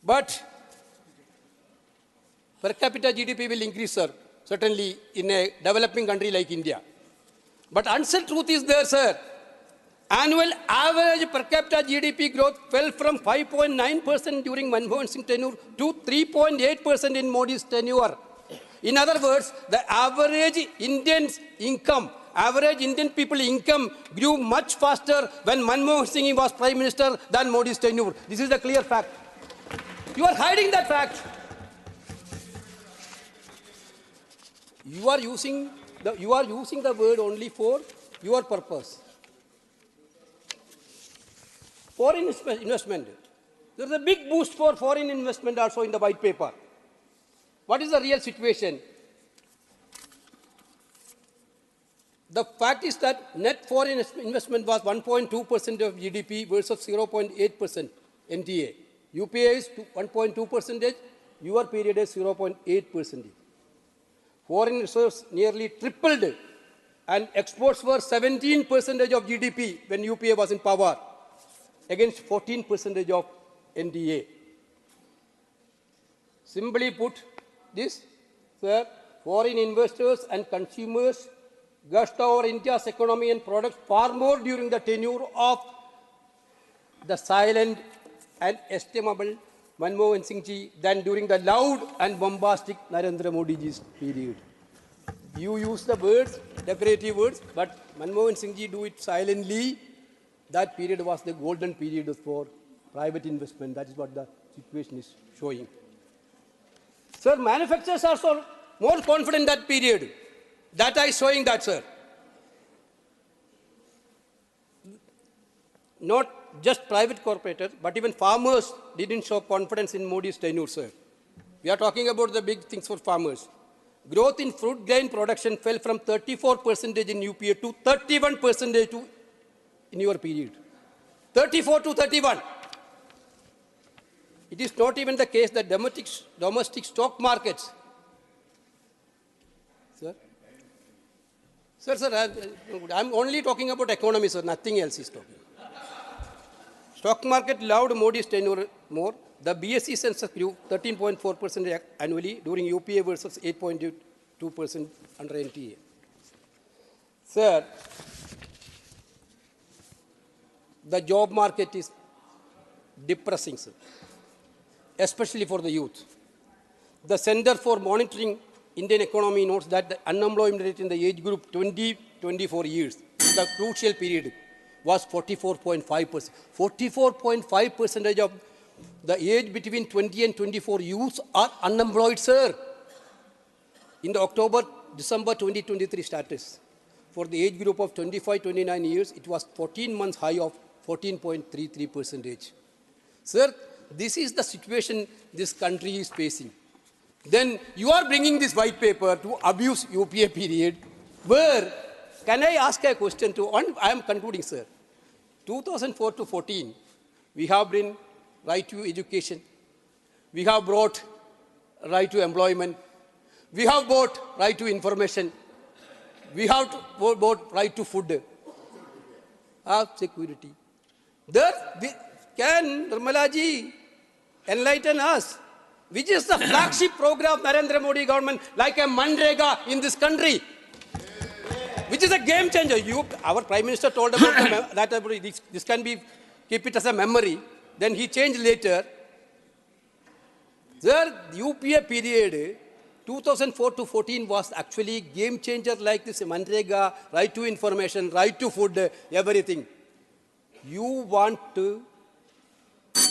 But per capita GDP will increase, sir, certainly in a developing country like India. But unsaid truth is there, sir. Annual average per capita GDP growth fell from 5.9% during Manmohan Singh tenure to 3.8% in Modi's tenure. In other words, the average Indian people income grew much faster when Manmohan Singh was Prime Minister than Modi's tenure. This is the clear fact. You are hiding that fact. You are using the word only for your purpose. Foreign investment. There is a big boost for foreign investment also in the white paper. What is the real situation? The fact is that net foreign investment was 1.2% of GDP versus 0.8% NTA. UPA is 1.2%, your period is 0.8%. Foreign reserves nearly tripled and exports were 17% of GDP when UPA was in power against 14% of NDA. Simply put, this, sir, foreign investors and consumers gushed over India's economy and products far more during the tenure of the silent and estimable Manmohan Singh ji than during the loud and bombastic Narendra Modi ji's period. You use the words, decorative words, but Manmohan Singh ji do it silently. That period was the golden period for private investment. That is what the situation is showing. Sir, manufacturers are so more confident that period. Data is showing that, sir. Not just private corporators, but even farmers didn't show confidence in Modi's tenure, sir. We are talking about the big things for farmers. Growth in fruit grain production fell from 34% in UPA to 31% in your period. 34 to 31. It is not even the case that domestic stock markets. Sir, I'm only talking about economy, sir. Nothing else is talking. Stock market loved Modi's tenure more. The BSE census grew 13.4% annually during UPA versus 8.2% under NTA. Sir, the job market is depressing, sir, especially for the youth. The Center for Monitoring Indian Economy notes that the unemployment rate in the age group 20-24 years, the crucial period, was 44.5%. 44.5% of the age between 20 and 24 youths are unemployed, sir. In the October-December 2023 status, for the age group of 25-29 years, it was 14 months high of 14.33%. Sir, this is the situation this country is facing. Then you are bringing this white paper to abuse UPA period, where, can I ask a question to, I am concluding, sir. 2004 to 14, we have been right to education. We have brought right to employment. We have brought right to information. We have brought right to food, security. There, can Nirmala ji enlighten us? Which is the flagship program of Narendra Modi government, like a Manrega in this country? Which is a game changer. Our Prime Minister told about that this can be, keep it as a memory. Then he changed later. The UPA period, 2004 to 14 was actually game changer like this, Manrega, right to information, right to food, everything. You want to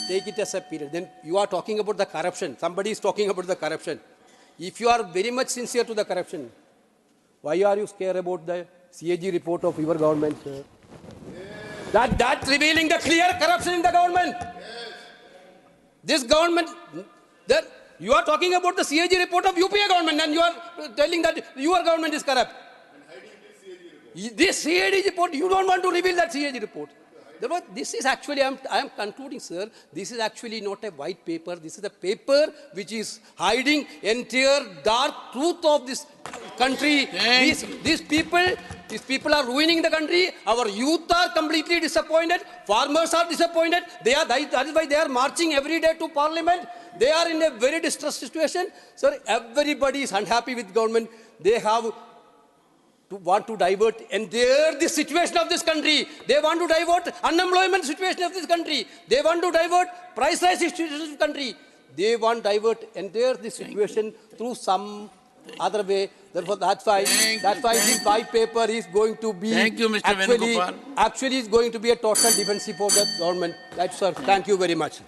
take it as a period. Then you are talking about the corruption. Somebody is talking about the corruption. If you are very much sincere to the corruption, why are you scared about the CAG report of your government, sir? Yes. That's revealing the clear corruption in the government. Yes. This government, you are talking about the CAG report of UPA government and you are telling that your government is corrupt. And hiding this CAG report, you don't want to reveal that CAG report. This is actually, I am concluding, sir, this is actually not a white paper. This is a paper which is hiding entire dark truth of this country. These people are ruining the country. Our youth are completely disappointed. Farmers are disappointed. That is why they are marching every day to parliament. They are in a very distressed situation. Sir, everybody is unhappy with government. They have want to divert entire the situation of this country. They want to divert unemployment situation of this country. They want to divert price rise situation of this country. They want to divert entire the situation through some other way. Therefore, that's why this white paper is going to be Thank you, Mr. Venugopal. Actually, is going to be a total defensive for the government. That's sir. Thank you very much.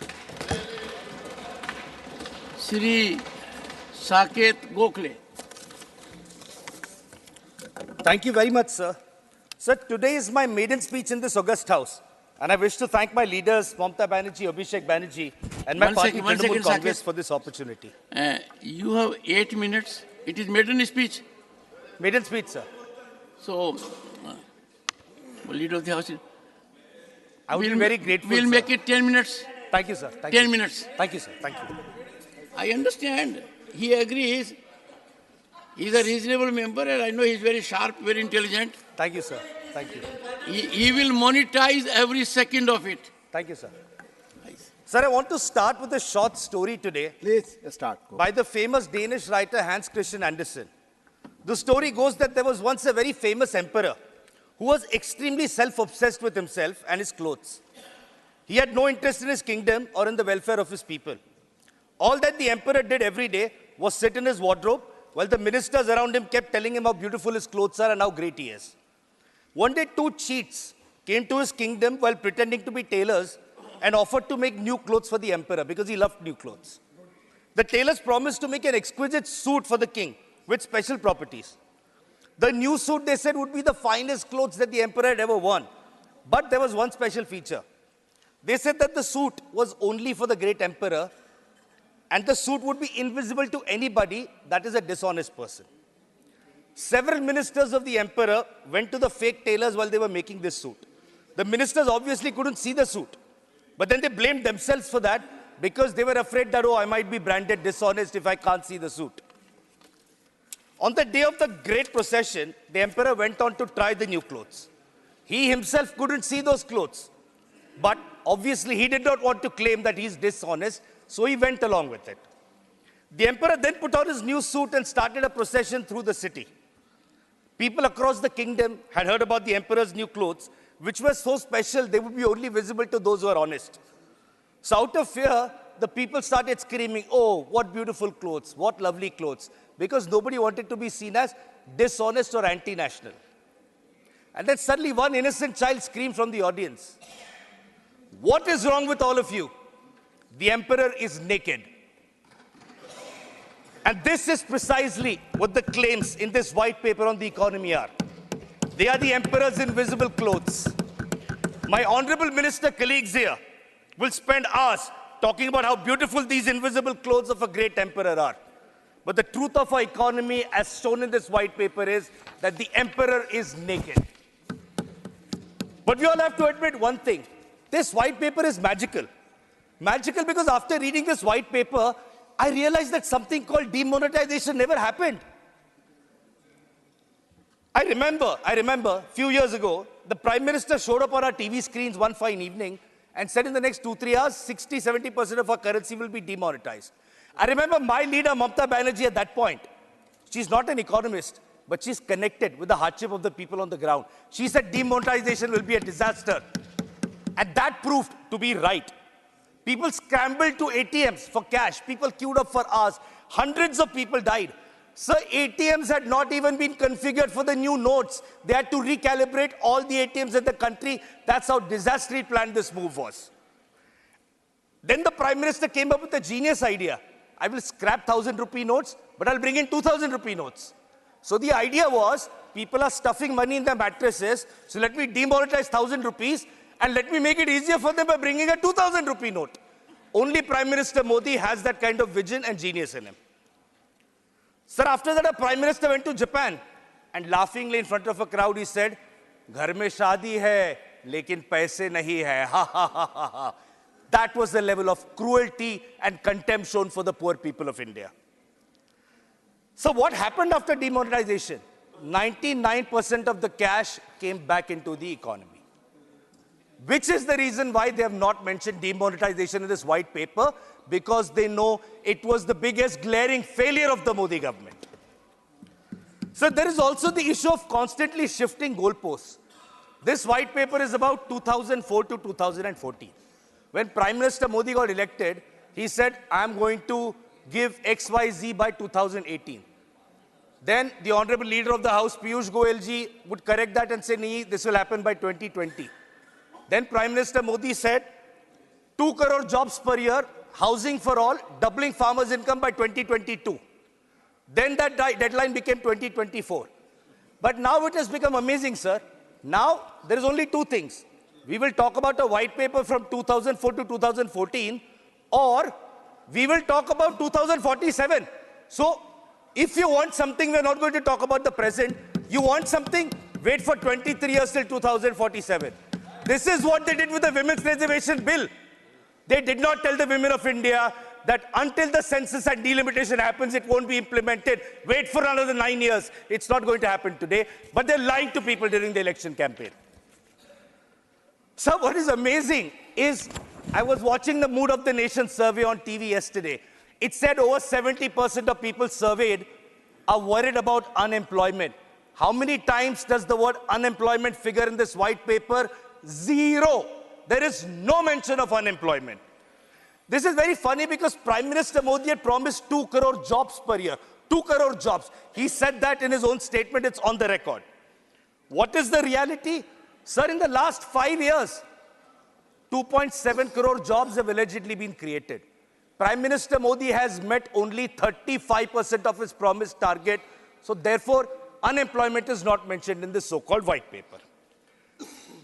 Shri Saket Gokhale. Thank you very much, sir. Sir, today is my maiden speech in this august house, and I wish to thank my leaders, Mamata Banerjee, Abhishek Banerjee, and my party, Trinamool Congress, for this opportunity. You have 8 minutes. It is maiden speech. Maiden speech, sir. So, leader of the house. I would be very grateful, We'll sir. make it 10 minutes. Thank you, sir. 10 minutes. Thank you, sir. Thank you. I understand. He agrees. He's a reasonable member, and I know he's very sharp, very intelligent. Thank you, sir. Thank you. He will monetize every second of it. Thank you, sir. Sir, I want to start with a short story today. Please start. Go. By the famous Danish writer Hans Christian Andersen. The story goes that there was once a very famous emperor who was extremely self-obsessed with himself and his clothes. He had no interest in his kingdom or in the welfare of his people. All that the emperor did every day was sit in his wardrobe while the ministers around him kept telling him how beautiful his clothes are and how great he is. One day, 2 cheats came to his kingdom while pretending to be tailors and offered to make new clothes for the emperor because he loved new clothes. The tailors promised to make an exquisite suit for the king with special properties. The new suit, they said, would be the finest clothes that the emperor had ever worn. But there was one special feature. They said that the suit was only for the great emperor, and the suit would be invisible to anybody that is a dishonest person. Several ministers of the emperor went to the fake tailors while they were making this suit. The ministers obviously couldn't see the suit, but then they blamed themselves for that because they were afraid that, oh, I might be branded dishonest if I can't see the suit. On the day of the great procession, the emperor went on to try the new clothes. He himself couldn't see those clothes, but obviously he did not want to claim that he's dishonest, so he went along with it. The emperor then put on his new suit and started a procession through the city. People across the kingdom had heard about the emperor's new clothes, which were so special they would be only visible to those who are honest. So out of fear, the people started screaming, oh, what beautiful clothes, what lovely clothes, because nobody wanted to be seen as dishonest or anti-national. And then suddenly one innocent child screamed from the audience, what is wrong with all of you? The emperor is naked. And this is precisely what the claims in this white paper on the economy are. They are the emperor's invisible clothes. My honorable minister colleagues here will spend hours talking about how beautiful these invisible clothes of a great emperor are. But the truth of our economy, as shown in this white paper, is that the emperor is naked. But we all have to admit one thing. This white paper is magical. Magical because after reading this white paper, I realized that something called demonetization never happened. I remember a few years ago, the Prime Minister showed up on our TV screens one fine evening and said in the next 2-3 hours, 60-70% of our currency will be demonetized. I remember my leader, Mamata Banerjee, at that point. She's not an economist, but she's connected with the hardship of the people on the ground. She said demonetization will be a disaster. And that proved to be right. People scrambled to ATMs for cash. People queued up for hours. Hundreds of people died. Sir, ATMs had not even been configured for the new notes. They had to recalibrate all the ATMs in the country. That's how disastrous planned this move was. Then the Prime Minister came up with a genius idea. I will scrap 1,000 rupee notes, but I'll bring in 2,000 rupee notes. So the idea was, people are stuffing money in their mattresses, so let me demonetize 1,000 rupees, and let me make it easier for them by bringing a 2,000 rupee note. Only Prime Minister Modi has that kind of vision and genius in him. Sir, after that, a Prime Minister went to Japan and laughingly in front of a crowd, he said, "Ghar mein shaadi hai, lekin paise nahi hai." Ha ha ha ha ha. That was the level of cruelty and contempt shown for the poor people of India. So what happened after demonetization? 99% of the cash came back into the economy. Which is the reason why they have not mentioned demonetization in this white paper, because they know it was the biggest glaring failure of the Modi government. So there is also the issue of constantly shifting goalposts. This white paper is about 2004 to 2014. When Prime Minister Modi got elected, he said, I'm going to give XYZ by 2018. Then the Honorable Leader of the House, Piyush Goyal ji, would correct that and say, nee, this will happen by 2020. Then Prime Minister Modi said, 2 crore jobs per year, housing for all, doubling farmers' income by 2022. Then that deadline became 2024. But now it has become amazing, sir. Now there is only two things. We will talk about a white paper from 2004 to 2014, or we will talk about 2047. So if you want something, we're not going to talk about the present. You want something, wait for 23 years till 2047. This is what they did with the Women's Reservation Bill. They did not tell the women of India that until the census and delimitation happens, it won't be implemented. Wait for another 9 years. It's not going to happen today. But they're lying to people during the election campaign. So what is amazing is, I was watching the Mood of the Nation survey on TV yesterday. It said over 70% of people surveyed are worried about unemployment. How many times does the word unemployment figure in this white paper? 0. There is no mention of unemployment. This is very funny because Prime Minister Modi had promised 2 crore jobs per year. 2 crore jobs. He said that in his own statement. It's on the record. What is the reality? Sir, in the last 5 years, 2.7 crore jobs have allegedly been created. Prime Minister Modi has met only 35% of his promised target. So therefore, unemployment is not mentioned in this so-called white paper.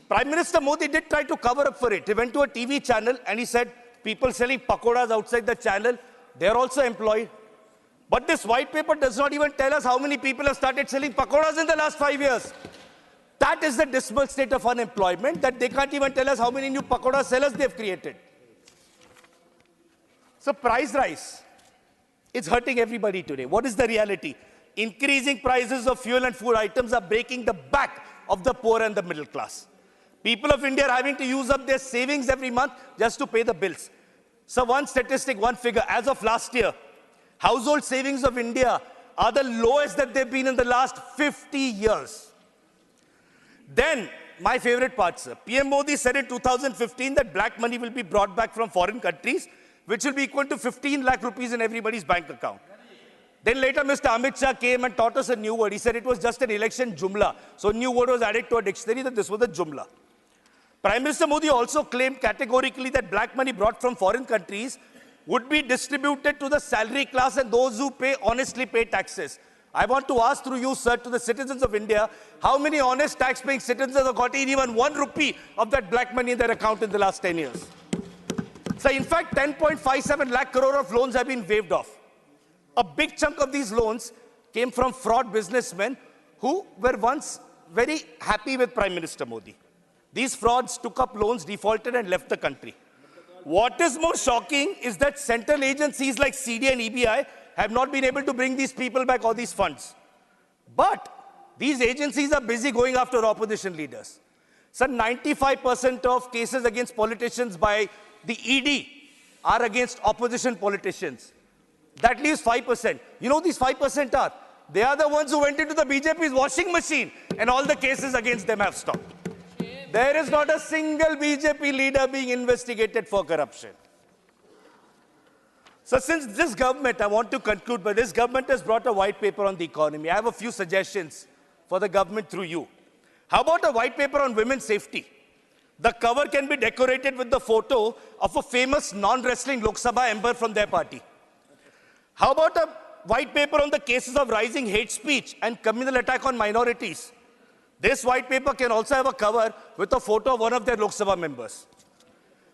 Prime Minister Modi did try to cover up for it. He went to a TV channel and he said, people selling pakoras outside the channel, they are also employed. But this white paper does not even tell us how many people have started selling pakoras in the last 5 years. That is the dismal state of unemployment, that they can't even tell us how many new pakora sellers they've created. So price rise, it's hurting everybody today. What is the reality? Increasing prices of fuel and food items are breaking the back of the poor and the middle class. People of India are having to use up their savings every month just to pay the bills. So one statistic, one figure, as of last year, household savings of India are the lowest that they've been in the last 50 years. Then, my favorite part, sir. PM Modi said in 2015 that black money will be brought back from foreign countries, which will be equal to 15 lakh rupees in everybody's bank account. Then later, Mr. Amit Shah came and taught us a new word. He said it was just an election jumla. So a new word was added to a dictionary that this was a jumla. Prime Minister Modi also claimed categorically that black money brought from foreign countries would be distributed to the salary class and those who honestly pay taxes. I want to ask through you, sir, to the citizens of India, how many honest tax-paying citizens have got even 1 rupee of that black money in their account in the last 10 years? So in fact, 10.57 lakh crore of loans have been waived off. A big chunk of these loans came from fraud businessmen who were once very happy with Prime Minister Modi. These frauds took up loans, defaulted and left the country. What is more shocking is that central agencies like CD and EBI have not been able to bring these people back or these funds. But these agencies are busy going after opposition leaders. So 95% of cases against politicians by the ED are against opposition politicians. That leaves 5%. You know these 5% are? They are the ones who went into the BJP's washing machine and all the cases against them have stopped. There is not a single BJP leader being investigated for corruption. So since this government, I want to conclude, but this government has brought a white paper on the economy. I have a few suggestions for the government through you. How about a white paper on women's safety? The cover can be decorated with the photo of a famous non-wrestling Lok Sabha member from their party. How about a white paper on the cases of rising hate speech and communal attack on minorities? This white paper can also have a cover with a photo of one of their Lok Sabha members.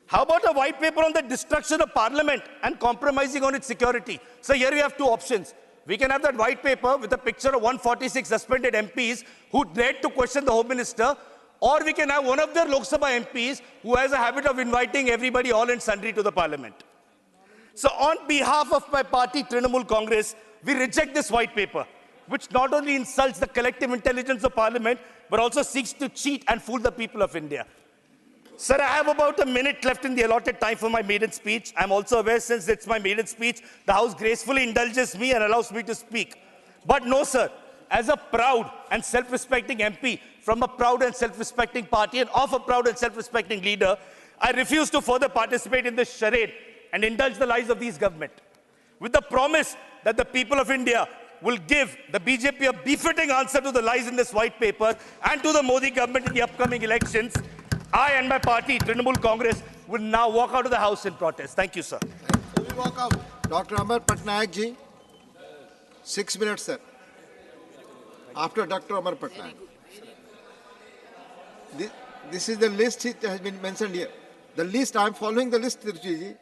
How about a white paper on the destruction of parliament and compromising on its security? So here we have two options. We can have that white paper with a picture of 146 suspended MPs who dared to question the Home Minister, or we can have one of their Lok Sabha MPs who has a habit of inviting everybody all and sundry to the parliament. So on behalf of my party, Trinamool Congress, we reject this white paper, which not only insults the collective intelligence of parliament, but also seeks to cheat and fool the people of India. Sir, I have about a minute left in the allotted time for my maiden speech. I'm also aware, since it's my maiden speech, the House gracefully indulges me and allows me to speak. But no, sir, as a proud and self-respecting MP from a proud and self-respecting party and of a proud and self-respecting leader, I refuse to further participate in this charade and indulge the lies of these government. With the promise that the people of India will give the BJP a befitting answer to the lies in this white paper and to the Modi government in the upcoming elections, I and my party, Trinamool Congress, will now walk out of the house in protest. Thank you, sir. We walk out. Dr. Amar Patnaik ji, 6 minutes, sir. After Dr. Amar Patnaik. This is the list that has been mentioned here. The list, I am following the list, Tiruchi ji.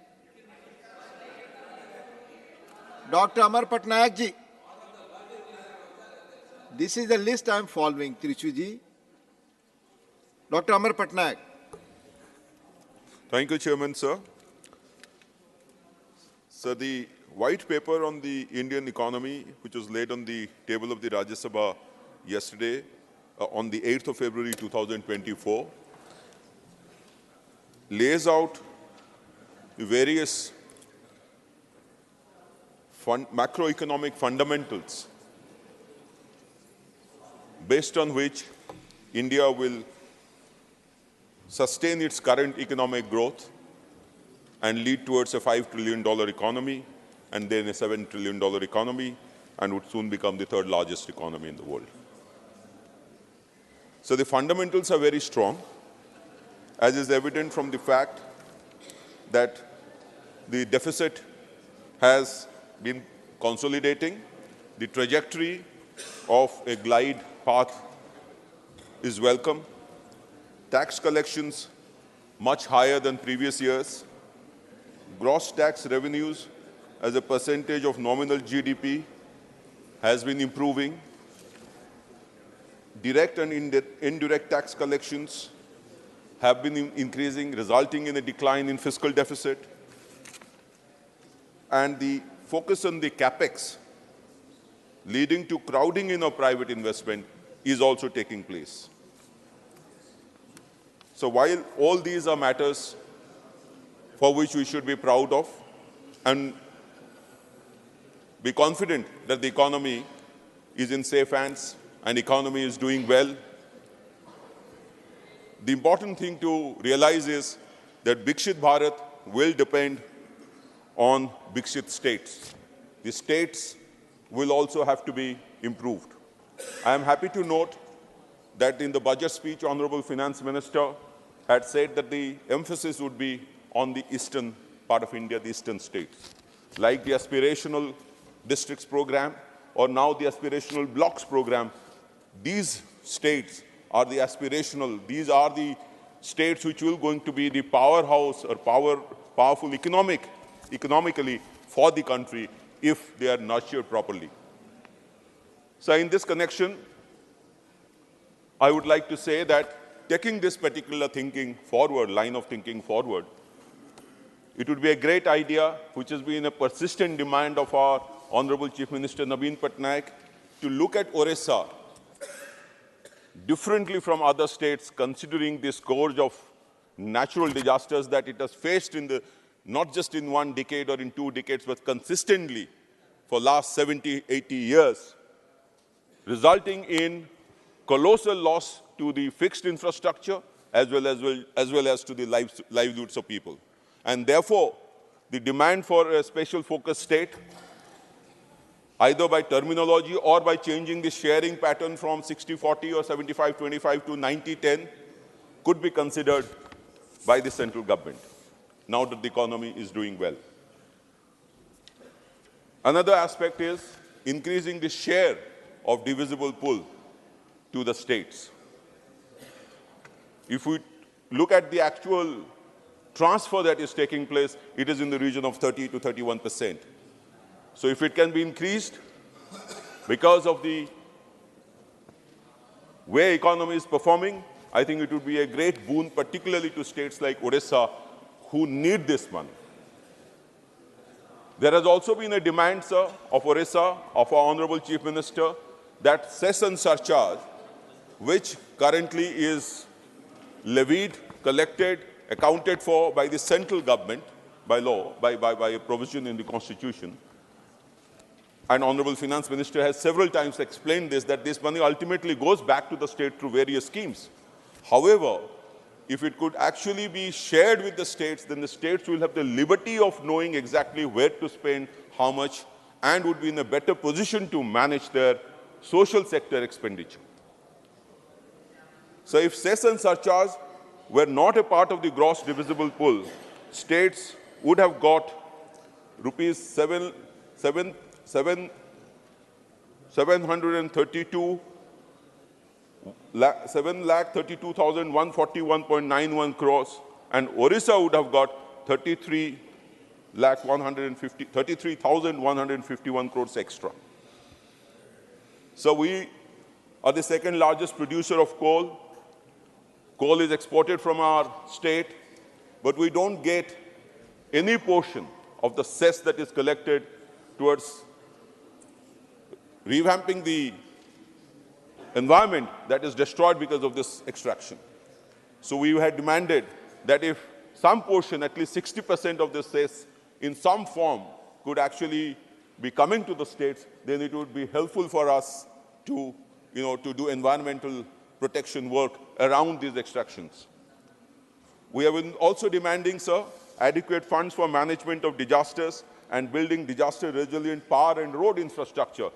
Dr. Amar Patnaik ji. This is the list I am following, Tiruchi ji. Dr. Amar Patnaik. Thank you, Chairman, sir. So the white paper on the Indian economy, which was laid on the table of the Rajya Sabha yesterday, on the 8th of February 2024, lays out the various macroeconomic fundamentals based on which India will sustain its current economic growth and lead towards a $5 trillion economy and then a $7 trillion economy and would soon become the third largest economy in the world. So the fundamentals are very strong, as is evident from the fact that the deficit has been consolidating. The trajectory of a glide path is welcome. Tax collections much higher than previous years. Gross tax revenues as a percentage of nominal GDP has been improving. Direct and indirect tax collections have been increasing, resulting in a decline in fiscal deficit. And the focus on the capex, leading to crowding in of private investment, is also taking place. So while all these are matters for which we should be proud of and be confident that the economy is in safe hands and economy is doing well, the important thing to realize is that Viksit Bharat will depend on Viksit states. The states will also have to be improved. I am happy to note that in the budget speech, Honorable Finance Minister had said that the emphasis would be on the eastern part of India, the eastern states, like the aspirational districts program or now the aspirational blocks program. These states are the aspirational, these are the states which will going to be the powerhouse or powerful economically for the country if they are nurtured properly. So in this connection, I would like to say that taking this particular thinking forward, line of thinking forward, it would be a great idea, which has been a persistent demand of our Honorable Chief Minister Naveen Patnaik, to look at Orissa differently from other states, considering the scourge of natural disasters that it has faced in the, not just in 1 decade or in 2 decades, but consistently for last 70, 80 years, resulting in colossal loss to the fixed infrastructure as well as to the livelihoods of people. And therefore, the demand for a special focus state, either by terminology or by changing the sharing pattern from 60-40 or 75-25 to 90-10, could be considered by the central government, now that the economy is doing well. Another aspect is increasing the share of divisible pool to the states. If we look at the actual transfer that is taking place, it is in the region of 30 to 31%. So if it can be increased because of the way economy is performing, I think it would be a great boon, particularly to states like Odisha, who need this money. There has also been a demand, sir, of Orissa, of our Honorable Chief Minister, that cess and surcharge, which currently is levied, collected, accounted for by the central government by law, by a provision in the Constitution, and Honorable Finance Minister has several times explained this, that this money ultimately goes back to the state through various schemes. However, if it could actually be shared with the states, then the states will have the liberty of knowing exactly where to spend, how much, and would be in a better position to manage their social sector expenditure. So if cess and surcharge were not a part of the gross divisible pool, states would have got rupees 732,141.91 crores, and Orissa would have got 33,151 crores extra. So we are the second largest producer of coal. Coal is exported from our state, but we don't get any portion of the cess that is collected towards revamping the environment that is destroyed because of this extraction. So we had demanded that if some portion, at least 60% of the cess in some form, could actually be coming to the states, then it would be helpful for us to, to do environmental protection work around these extractions. We have been also demanding, sir, adequate funds for management of disasters and building disaster-resilient power and road infrastructure.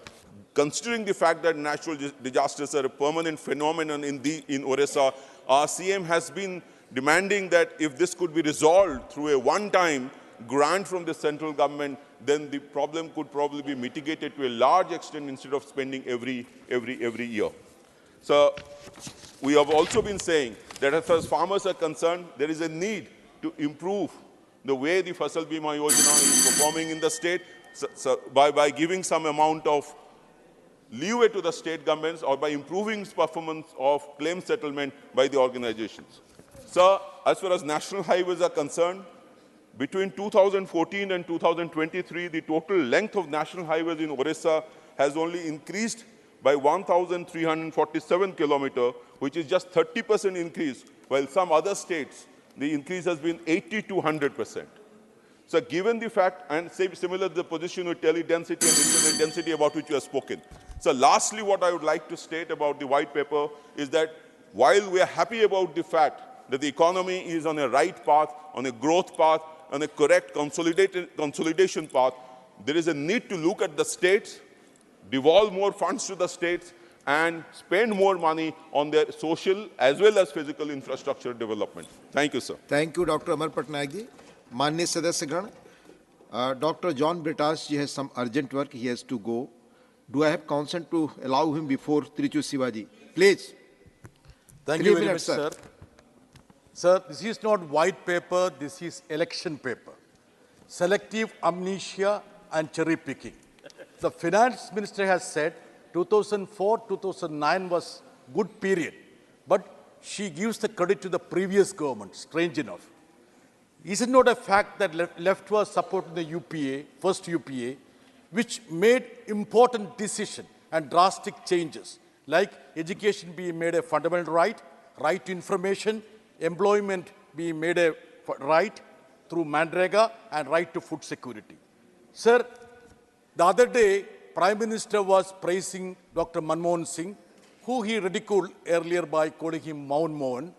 Considering the fact that natural disasters are a permanent phenomenon in Orissa, our CM has been demanding that if this could be resolved through a one-time grant from the central government, then the problem could probably be mitigated to a large extent instead of spending every year. So we have also been saying that as far as farmers are concerned, there is a need to improve the way the Fasal Bima Yojana is performing in the state, by giving some amount of leeway to the state governments, or by improving performance of claim settlement by the organizations. So as far as national highways are concerned, between 2014 and 2023, the total length of national highways in Orissa has only increased by 1,347 kilometers, which is just 30% increase, while some other states, the increase has been 80 to 100%. So given the fact, and similar to the position with tele-density and internet density about which you have spoken. So lastly, what I would like to state about the white paper is that while we are happy about the fact that the economy is on a right path, on a growth path, on a correct consolidation path, there is a need to look at the states, devolve more funds to the states, and spend more money on their social as well as physical infrastructure development. Thank you, sir. Thank you, Dr. Amar Patnaik ji. Maન્ય Sadasyagran, Dr. John Britas ji has some urgent work. He has to go. Do I have consent to allow him before Trichu Sivaji? Please. Thank you very much, sir. Sir, this is not white paper, this is election paper. Selective amnesia and cherry picking. The finance minister has said 2004-2009 was good period, but she gives the credit to the previous government, strange enough. Is it not a fact that left was supporting the UPA, first UPA, which made important decisions and drastic changes, like education being made a fundamental right, right to information, employment being made a right through Mandir, and right to food security. Sir, the other day, Prime Minister was praising Dr. Manmohan Singh, who he ridiculed earlier by calling him Maun Mohan.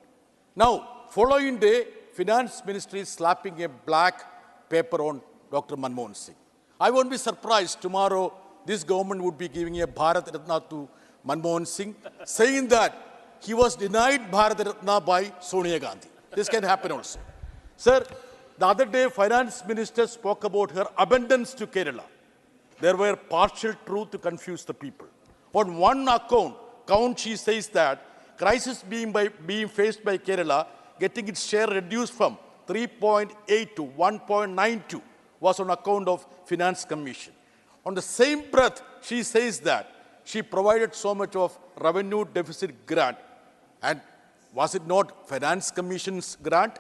Now, following day, Finance Ministry is slapping a black paper on Dr. Manmohan Singh. I won't be surprised tomorrow this government would be giving a Bharat Ratna to Manmohan Singh, saying that he was denied Bharat Ratna by Sonia Gandhi. This can happen also. Sir, the other day, Finance Minister spoke about her abundance to Kerala. There were partial truth to confuse the people. On one count, she says that crisis being faced by Kerala, getting its share reduced from 3.8 to 1.92 was on account of Finance Commission. On the same breath, she says that she provided so much of revenue deficit grant. And was it not Finance Commission's grant?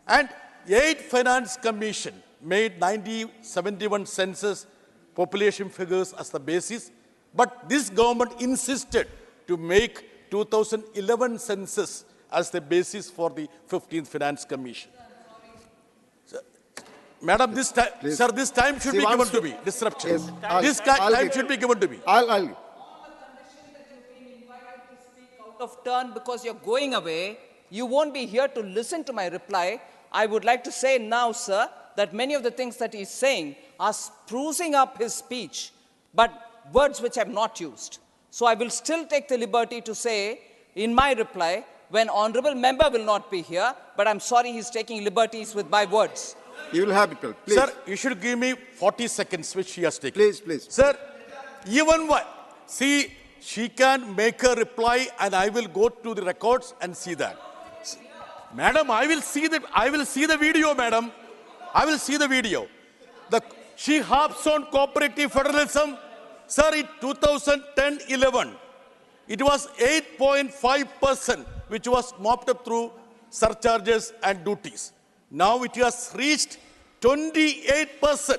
And 8 Finance Commission made 1971 census population figures as the basis, but this government insisted to make 2011 census as the basis for the 15th Finance Commission. Madam, this time, Please. sir, this time should She be given wants to to- me. Disruption. Yes, This I'll time give- should be given to me. I'll Of turn because you're going away, you won't be here to listen to my reply. I would like to say now, sir, that many of the things that he's saying are sprucing up his speech, but words which I've not used. So I will still take the liberty to say in my reply, when honorable member will not be here, but I'm sorry he's taking liberties with my words. You will have it, please. Sir, you should give me 40 seconds, which she has taken. Please. Sir, even what? See, she can make a reply and I will go to the records and see that. Madam, I will see the video, madam. I will see the video. She harps on cooperative federalism. Sir, in 2010-11, it was 8.5%, which was mopped up through surcharges and duties. Now it has reached 28%.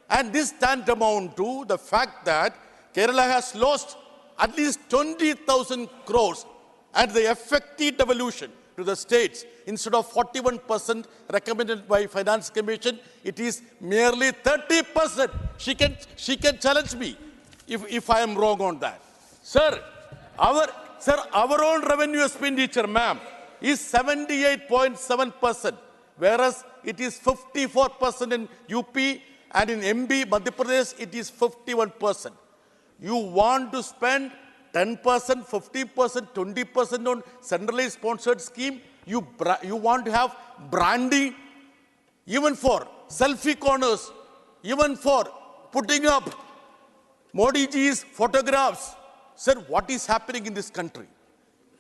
And this tantamount to the fact that Kerala has lost at least 20,000 crores and the effective devolution to the states, instead of 41% recommended by Finance Commission, it is merely 30%. She can challenge me if I am wrong on that. Sir, our own revenue expenditure, ma'am, is 78.7%, whereas it is 54% in UP and in MB, Madhya Pradesh, it is 51%. You want to spend 10%, 50%, 20% on centrally sponsored scheme. You want to have branding, even for selfie corners, even for putting up Modi ji's photographs. Sir, what is happening in this country?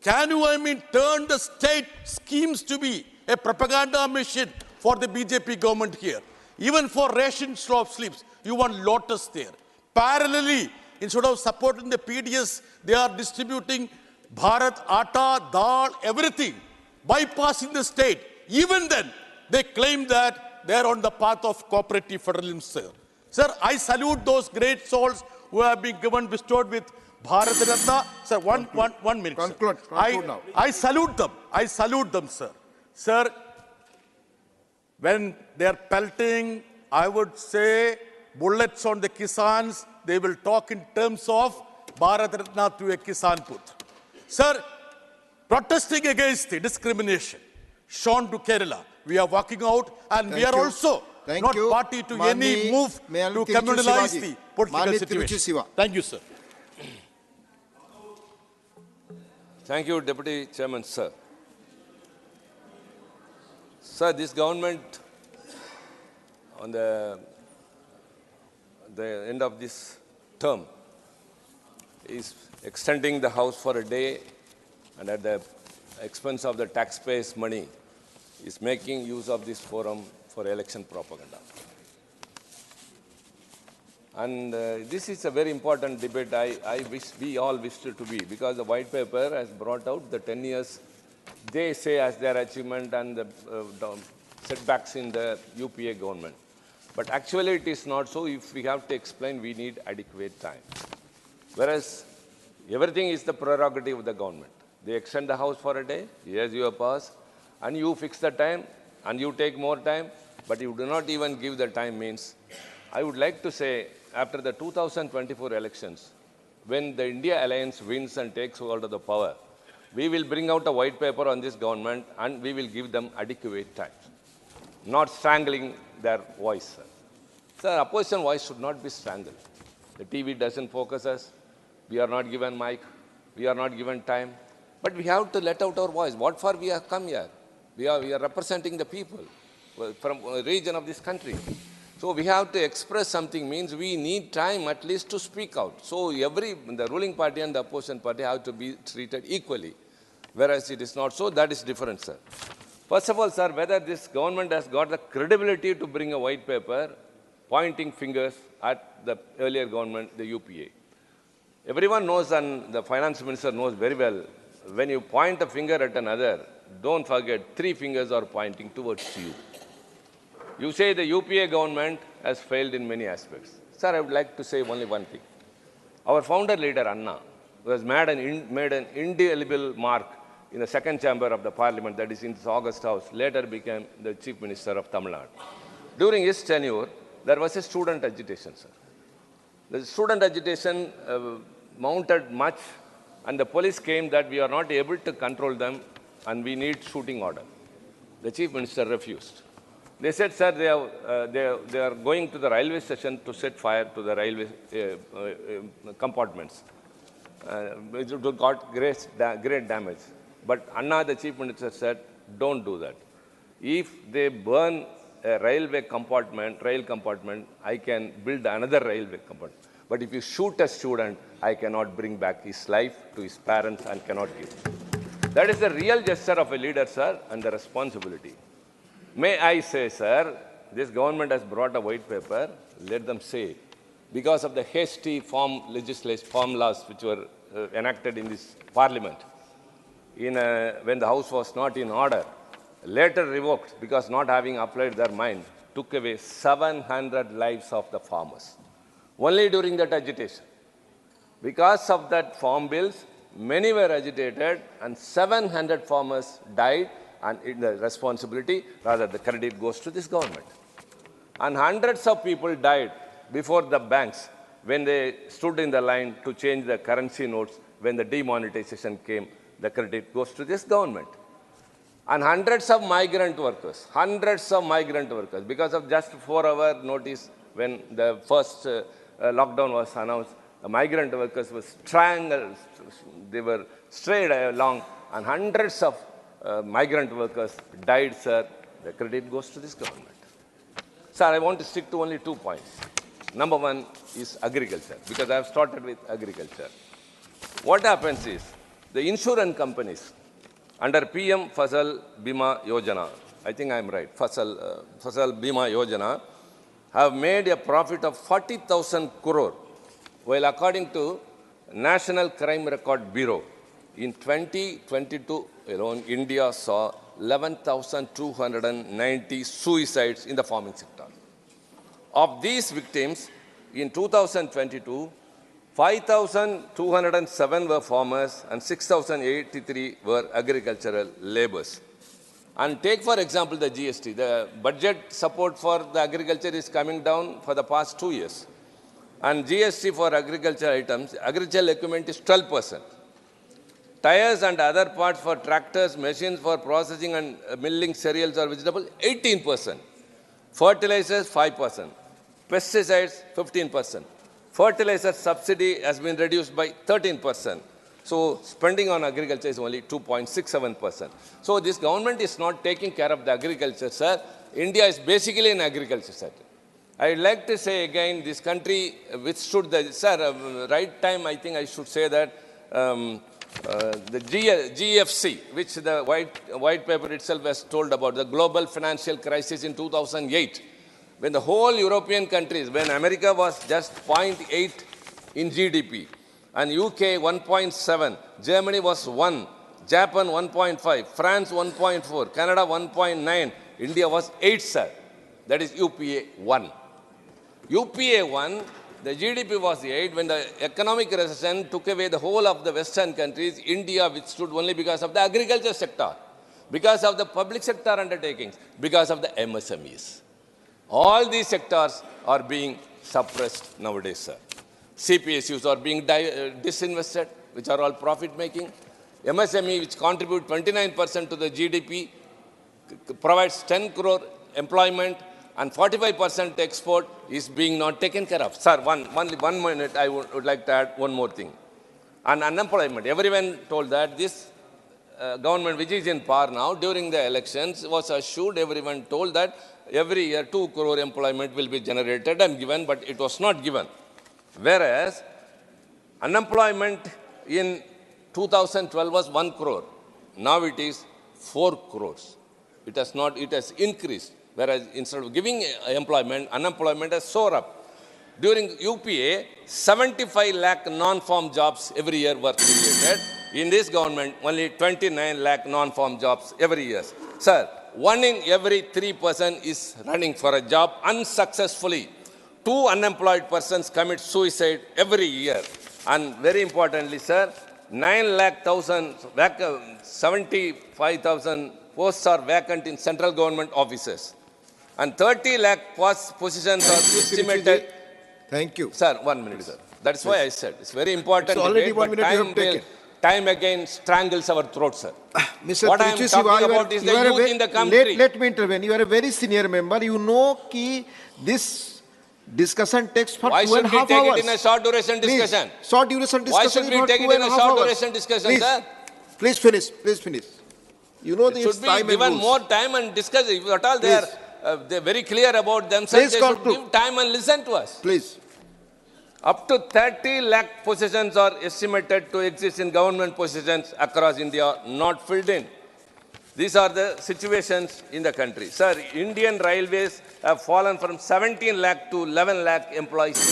Can you, turn the state schemes to be a propaganda machine for the BJP government here? Even for ration shop slips, you want Lotus there. Parallelly, instead of supporting the PDS, they are distributing Bharat, Atta, Dal, everything, bypassing the state. Even then, they claim that they are on the path of cooperative federalism, sir. Sir, I salute those great souls who have been bestowed with Bharat Ratna. Sir, one minute. Conclude now. I salute them, sir. Sir, when they are pelting, I would say, bullets on the Kisans, they will talk in terms of Bharat Ratna to a Kisan Put. Sir, protesting against the discrimination shown to Kerala, we are walking out and we are also not party to any move to communalize the political situation. Thank you, sir. Thank you, Deputy Chairman, sir. Sir, this government, on the end of this term, is extending the House for a day and at the expense of the taxpayers' money is making use of this forum for election propaganda. And this is a very important debate. I wish we all wished it to be, because the white paper has brought out the 10 years they say as their achievement and the setbacks in the UPA government. But actually it is not so. If we have to explain, we need adequate time. Whereas everything is the prerogative of the government. They extend the House for a day, yes, you have passed, and you fix the time, and you take more time, but you do not even give the time means. I would like to say, after the 2024 elections, when the India Alliance wins and takes hold of the power, we will bring out a white paper on this government and we will give them adequate time, not strangling their voice. Sir, opposition voice should not be strangled. The TV doesn't focus us. We are not given mic. We are not given time. But we have to let out our voice. What for we have come here? We are representing the people from a region of this country. So we have to express something, means we need time at least to speak out. So the ruling party and the opposition party have to be treated equally. Whereas it is not so, that is different, sir. First of all, sir, whether this government has got the credibility to bring a white paper pointing fingers at the earlier government, the UPA. Everyone knows, and the finance minister knows very well, when you point a finger at another, don't forget 3 fingers are pointing towards you. You say the UPA government has failed in many aspects. Sir, I would like to say only one thing. Our founder leader, Anna, who has made an indelible mark in the second chamber of the parliament, that is in this August House, later became the chief minister of Tamil Nadu. During his tenure, there was a student agitation, sir. The student agitation mounted much, and the police came that we are not able to control them and we need shooting order. The chief minister refused. They said, sir, they are going to the railway station to set fire to the railway compartments. Which got great damage. But Anna, the chief minister, said, don't do that. If they burn a rail compartment, I can build another railway compartment. But if you shoot a student, I cannot bring back his life to his parents and cannot give. That is the real gesture of a leader, sir, and the responsibility. May I say, sir, this government has brought a white paper, let them say it. Because of the hasty form laws which were enacted in this parliament, when the house was not in order, later revoked because not having applied their mind, took away 700 lives of the farmers. Only during that agitation. Because of that farm bills, many were agitated and 700 farmers died, and the responsibility, rather the credit goes to this government. And hundreds of people died before the banks when they stood in the line to change the currency notes. When the demonetization came, the credit goes to this government. And hundreds of migrant workers, because of just 4-hour notice when the first lockdown was announced, the migrant workers were strangled, they were strayed along, and hundreds of migrant workers died, sir. The credit goes to this government. Sir, I want to stick to only 2 points. Number one is agriculture, because I have started with agriculture. What happens is, the insurance companies, under PM Fasal Bima Yojana, I think I am right, Fasal Bima Yojana, have made a profit of 40,000 crore, while according to National Crime Record Bureau, in 2022 alone, India saw 11,290 suicides in the farming sector. Of these victims, in 2022, 5,207 were farmers and 6,083 were agricultural laborers. And take, for example, the GST. The budget support for the agriculture is coming down for the past 2 years. And GST for agricultural items, agricultural equipment is 12%. Tires and other parts for tractors, machines for processing and milling cereals or vegetables, 18%. Fertilizers, 5%. Pesticides, 15%. Fertilizer subsidy has been reduced by 13%. So spending on agriculture is only 2.67%. So this government is not taking care of the agriculture, sir. India is basically an agriculture sector. I would like to say again, this country withstood the, sir, right time, I think I should say that the GFC, which the white paper itself has told about, the global financial crisis in 2008, when the whole European countries, when America was just 0.8 in GDP, and UK 1.7, Germany was 1, Japan 1.5, France 1.4, Canada 1.9, India was 8, sir. That is UPA 1. UPA 1, the GDP was 8. When the economic recession took away the whole of the Western countries, India withstood only because of the agriculture sector, because of the public sector undertakings, because of the MSMEs. All these sectors are being suppressed nowadays, sir. CPSUs are being disinvested, which are all profit-making. MSME, which contribute 29% to the GDP, provides 10 crore employment, and 45% export is being not taken care of. Sir, only 1 minute, I would like to add one more thing. And unemployment, everyone told that this government, which is in power now, during the elections, was assured, everyone told that every year 2 crore employment will be generated and given, but it was not given. Whereas, unemployment in 2012 was 1 crore. Now it is 4 crores. It has increased. Whereas instead of giving employment, unemployment has soared up. During UPA, 75 lakh non-farm jobs every year were created. In this government, only 29 lakh non-farm jobs every year. Sir, 1 in every 3 person is running for a job unsuccessfully. 2 unemployed persons commit suicide every year. And very importantly, sir, 75,000 posts are vacant in central government offices. And 30 lakh positions are estimated. Thank you. Sir, 1 minute, sir. That's why I said it's very important. It's already debate, 1 minute you have taken. Time again strangles our throat, sir. Mr. What I am talking about is the youth in the country. Let me intervene. You are a very senior member. You know that this discussion takes for Why 2.5 should hours. we take it in a short duration discussion? Please, short duration discussion. Why should we take it in a short duration discussion, please, sir? Please finish. Please finish. You know It this should be time given and more rules. time and discuss. If at all they're very clear about themselves, Please they should conclude. give time and listen to us. Please. Up to 30 lakh positions are estimated to exist in government positions across India, not filled in. These are the situations in the country. Sir, Indian Railways have fallen from 17 lakh to 11 lakh employees in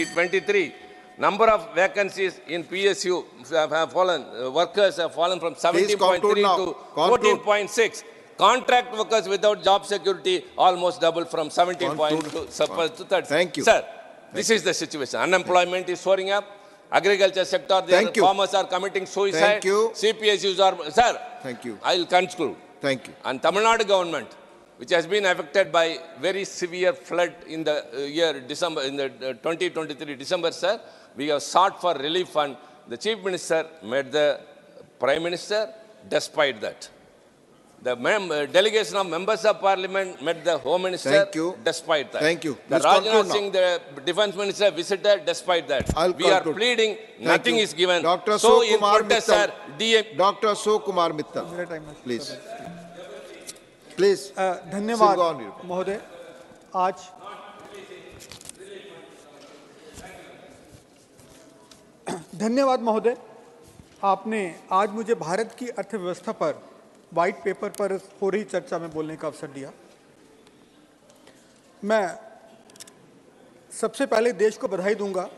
2023. Number of vacancies in PSU have fallen, workers have fallen from 17.3 to 14.6. Contract workers without job security almost doubled from 17.2 to 30. Thank you. Sir, this is the situation. Unemployment is soaring up. Agriculture sector, farmers are committing suicide. Thank you. CPSUs are, sir. Thank you. I'll conclude. Thank you. And Tamil Nadu government, which has been affected by very severe flood in the year December, in the 2023 December, sir, we have sought for relief fund. The Chief Minister met the Prime Minister despite that. The delegation of members of Parliament met the Home Minister despite that. Thank you. The Rajya Singh, the Defence Minister, visited despite that. We are pleading, nothing is given. Dr. So in Kumar protest, Mittal. sir, DM... Dr. Ashok Kumar Mittal. Please. Please. धन्यवाद महोदय. आज धन्यवाद महोदय. आपने आज मुझे भारत की अर्थव्यवस्था पर वाइट पेपर पर हो रही चर्चा में बोलने का अवसर दिया. मैं सबसे पहले देश को बधाई दूंगा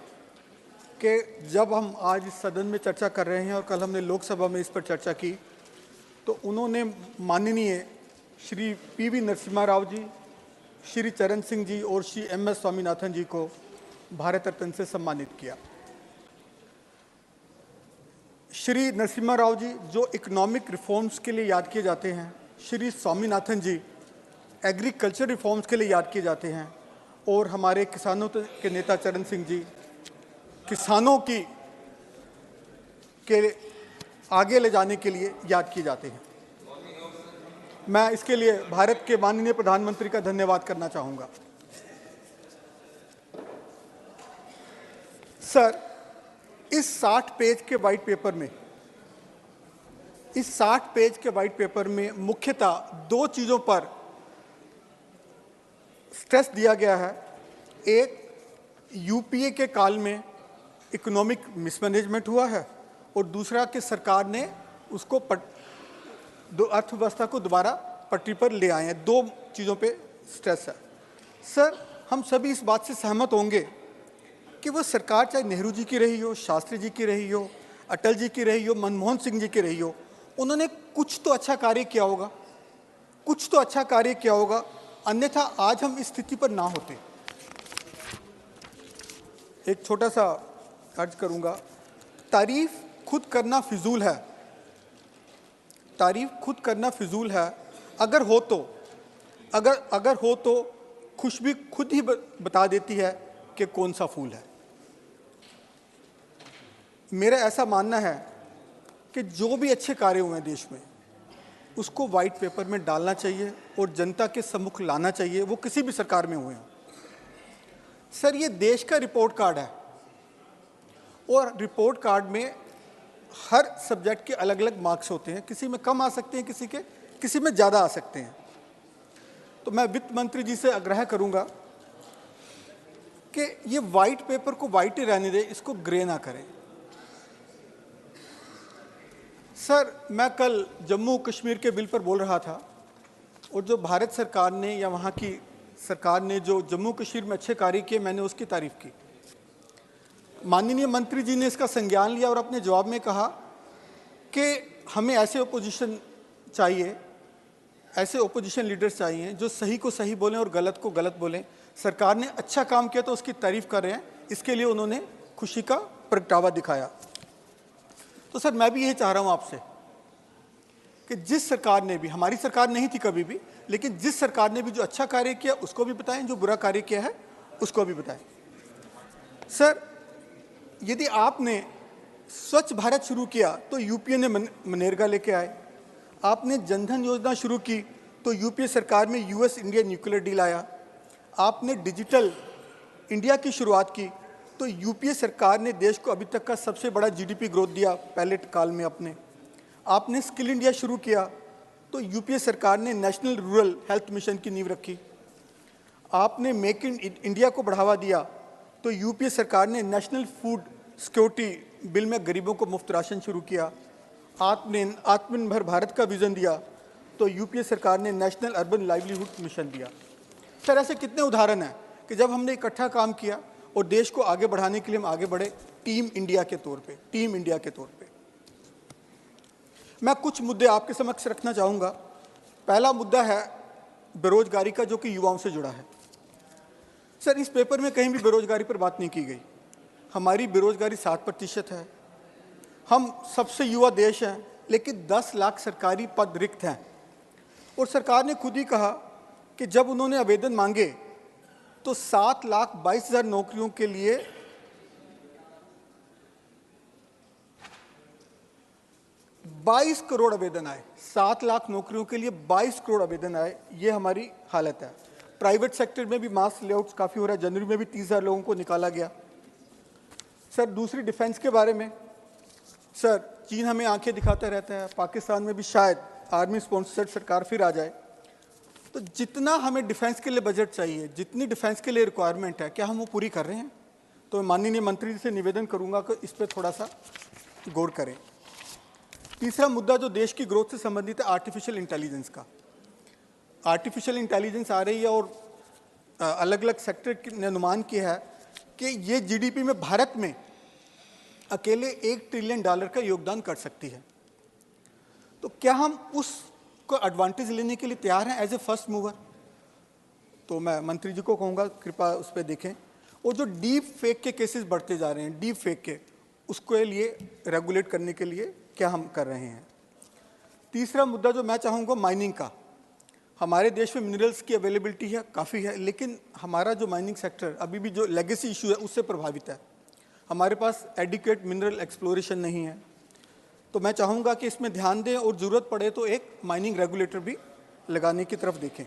कि जब हम आज इस सदन में चर्चा कर रहे हैं और कल हमने लोकसभा में इस पर चर्चा की, तो उन्होंने माननीय श्री पीवी नरसिम्हा राव जी, श्री चरण सिंह जी और श्री MS स्वामीनाथन जी को भारत रत्न से सम्मानित किया. श्री नरसिम्हा राव जी जो इकोनॉमिक रिफॉर्म्स के लिए याद किए जाते हैं, श्री स्वामीनाथन जी एग्रीकल्चर रिफॉर्म्स के लिए याद किए जाते हैं, और हमारे किसानों के नेता चरण सिंह जी किसानों के आगे ले जाने के लिए याद किए जाते हैं. मैं इसके लिए भारत के माननीय प्रधानमंत्री का धन्यवाद करना चाहूँगा. सर, इस 60 पेज के वाइट पेपर में मुख्यतः दो चीज़ों पर स्ट्रेस दिया गया है. एक, यूपीए के काल में इकोनॉमिक मिसमैनेजमेंट हुआ है, और दूसरा कि सरकार ने उसको अर्थव्यवस्था को दोबारा पटरी पर ले आए हैं. दो चीज़ों पे स्ट्रेस है. सर, हम सभी इस बात से सहमत होंगे कि वो सरकार चाहे नेहरू जी की रही हो, शास्त्री जी की रही हो, अटल जी की रही हो, मनमोहन सिंह जी की रही हो, उन्होंने कुछ तो अच्छा कार्य किया होगा, अन्यथा आज हम इस स्थिति पर ना होते. एक छोटा सा अर्ज करूंगा. तारीफ खुद करना फिजूल है. अगर हो तो खुशबू खुद ही बता देती है कि कौन सा फूल है. मेरा ऐसा मानना है कि जो भी अच्छे कार्य हुए हैं देश में, उसको वाइट पेपर में डालना चाहिए और जनता के सम्मुख लाना चाहिए, वो किसी भी सरकार में हुए हैं. सर, ये देश का रिपोर्ट कार्ड है, और रिपोर्ट कार्ड में हर सब्जेक्ट के अलग अलग मार्क्स होते हैं. किसी में कम आ सकते हैं, किसी में ज़्यादा आ सकते हैं. तो मैं वित्त मंत्री जी से आग्रह करूंगा कि ये वाइट पेपर को वाइट ही रहने दें, इसको ग्रे ना करें. सर, मैं कल जम्मू कश्मीर के बिल पर बोल रहा था, और जो भारत सरकार ने या वहाँ की सरकार ने जो जम्मू कश्मीर में अच्छे कार्य किए, मैंने उसकी तारीफ़ की. माननीय मंत्री जी ने इसका संज्ञान लिया और अपने जवाब में कहा कि हमें ऐसे ओपोजिशन लीडर्स चाहिए जो सही को सही बोलें और गलत को गलत बोलें. सरकार ने अच्छा काम किया तो उसकी तारीफ़ कर रहे हैं, इसके लिए उन्होंने खुशी का प्रगटावा दिखाया. तो सर, मैं भी यही चाह रहा हूँ आपसे कि जिस सरकार ने भी, हमारी सरकार नहीं थी कभी भी, लेकिन जिस सरकार ने भी जो अच्छा कार्य किया उसको भी बताएं, जो बुरा कार्य किया है उसको भी बताएं। सर, यदि आपने स्वच्छ भारत शुरू किया तो यूपीए ने मनरेगा लेके आए, आपने जनधन योजना शुरू की तो यूपीए सरकार में यूएस इंडिया न्यूक्लियर डील आया, आपने डिजिटल इंडिया की शुरुआत की तो यूपीए सरकार ने देश को अभी तक का सबसे बड़ा जीडीपी ग्रोथ दिया पहले काल में अपने, आपने स्किल इंडिया शुरू किया तो यूपीए सरकार ने नेशनल रूरल हेल्थ मिशन की नींव रखी, आपने मेक इन इंडिया को बढ़ावा दिया तो यूपीए सरकार ने नेशनल फूड सिक्योरिटी बिल में गरीबों को मुफ्त राशन शुरू किया, आपने आत्मनिर्भर भारत का विजन दिया तो यूपीए सरकार ने नेशनल अर्बन लाइवलीहुड मिशन दिया। सर, ऐसे कितने उदाहरण हैं कि जब हमने इकट्ठा काम किया और देश को आगे बढ़ाने के लिए हम आगे बढ़े, टीम इंडिया के तौर पे, टीम इंडिया के तौर पे। मैं कुछ मुद्दे आपके समक्ष रखना चाहूँगा। पहला मुद्दा है बेरोजगारी का, जो कि युवाओं से जुड़ा है। सर, इस पेपर में कहीं भी बेरोजगारी पर बात नहीं की गई। हमारी बेरोजगारी 7% है, हम सबसे युवा देश हैं, लेकिन 10 लाख सरकारी पद रिक्त हैं। और सरकार ने खुद ही कहा कि जब उन्होंने आवेदन मांगे तो 7,22,000 नौकरियों के लिए 22 करोड़ आवेदन आए। 7 लाख नौकरियों के लिए 22 करोड़ आवेदन आए, ये हमारी हालत है। प्राइवेट सेक्टर में भी मास लेआउट्स काफ़ी हो रहा है। जनवरी में भी 30,000 लोगों को निकाला गया। सर, दूसरी डिफेंस के बारे में, सर, चीन हमें आंखें दिखाता रहता है, पाकिस्तान में भी शायद आर्मी स्पॉन्सर्ड सरकार फिर आ जाए। तो जितना हमें डिफेंस के लिए बजट चाहिए, जितनी डिफेंस के लिए रिक्वायरमेंट है, क्या हम वो पूरी कर रहे हैं? तो मैं माननीय मंत्री जी से निवेदन करूंगा कि इस पर थोड़ा सा गौर करें। तीसरा मुद्दा जो देश की ग्रोथ से संबंधित है, आर्टिफिशियल इंटेलिजेंस का। आर्टिफिशियल इंटेलिजेंस आ रही है और अलग अलग सेक्टर ने अनुमान किया है कि ये जीडीपी में भारत में अकेले $1 ट्रिलियन का योगदान कर सकती है। तो क्या हम उसको एडवांटेज लेने के लिए तैयार हैं एज ए फर्स्ट मूवर? तो मैं मंत्री जी को कहूँगा कृपया उस पर देखें। और जो डीप फेक के केसेस बढ़ते जा रहे हैं, डीप फेक के, उसके लिए रेगुलेट करने के लिए क्या हम कर रहे हैं? तीसरा मुद्दा जो मैं चाहूँगा, माइनिंग का। हमारे देश में मिनरल्स की अवेलेबिलिटी है, काफ़ी है, लेकिन हमारा जो माइनिंग सेक्टर अभी भी जो लेगेसी इशू है उससे प्रभावित है। हमारे पास एडिक्वेट मिनरल एक्सप्लोरेशन नहीं है। तो मैं चाहूँगा कि इसमें ध्यान दें और ज़रूरत पड़े तो एक माइनिंग रेगुलेटर भी लगाने की तरफ देखें।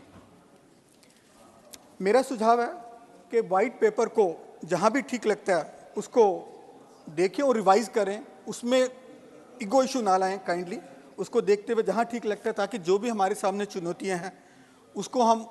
मेरा सुझाव है कि वाइट पेपर को जहाँ भी ठीक लगता है उसको देखें और रिवाइज करें, उसमें ईगो इशू ना लाएं काइंडली, उसको देखते हुए जहाँ ठीक लगता है, ताकि जो भी हमारे सामने चुनौतियाँ हैं उसको हम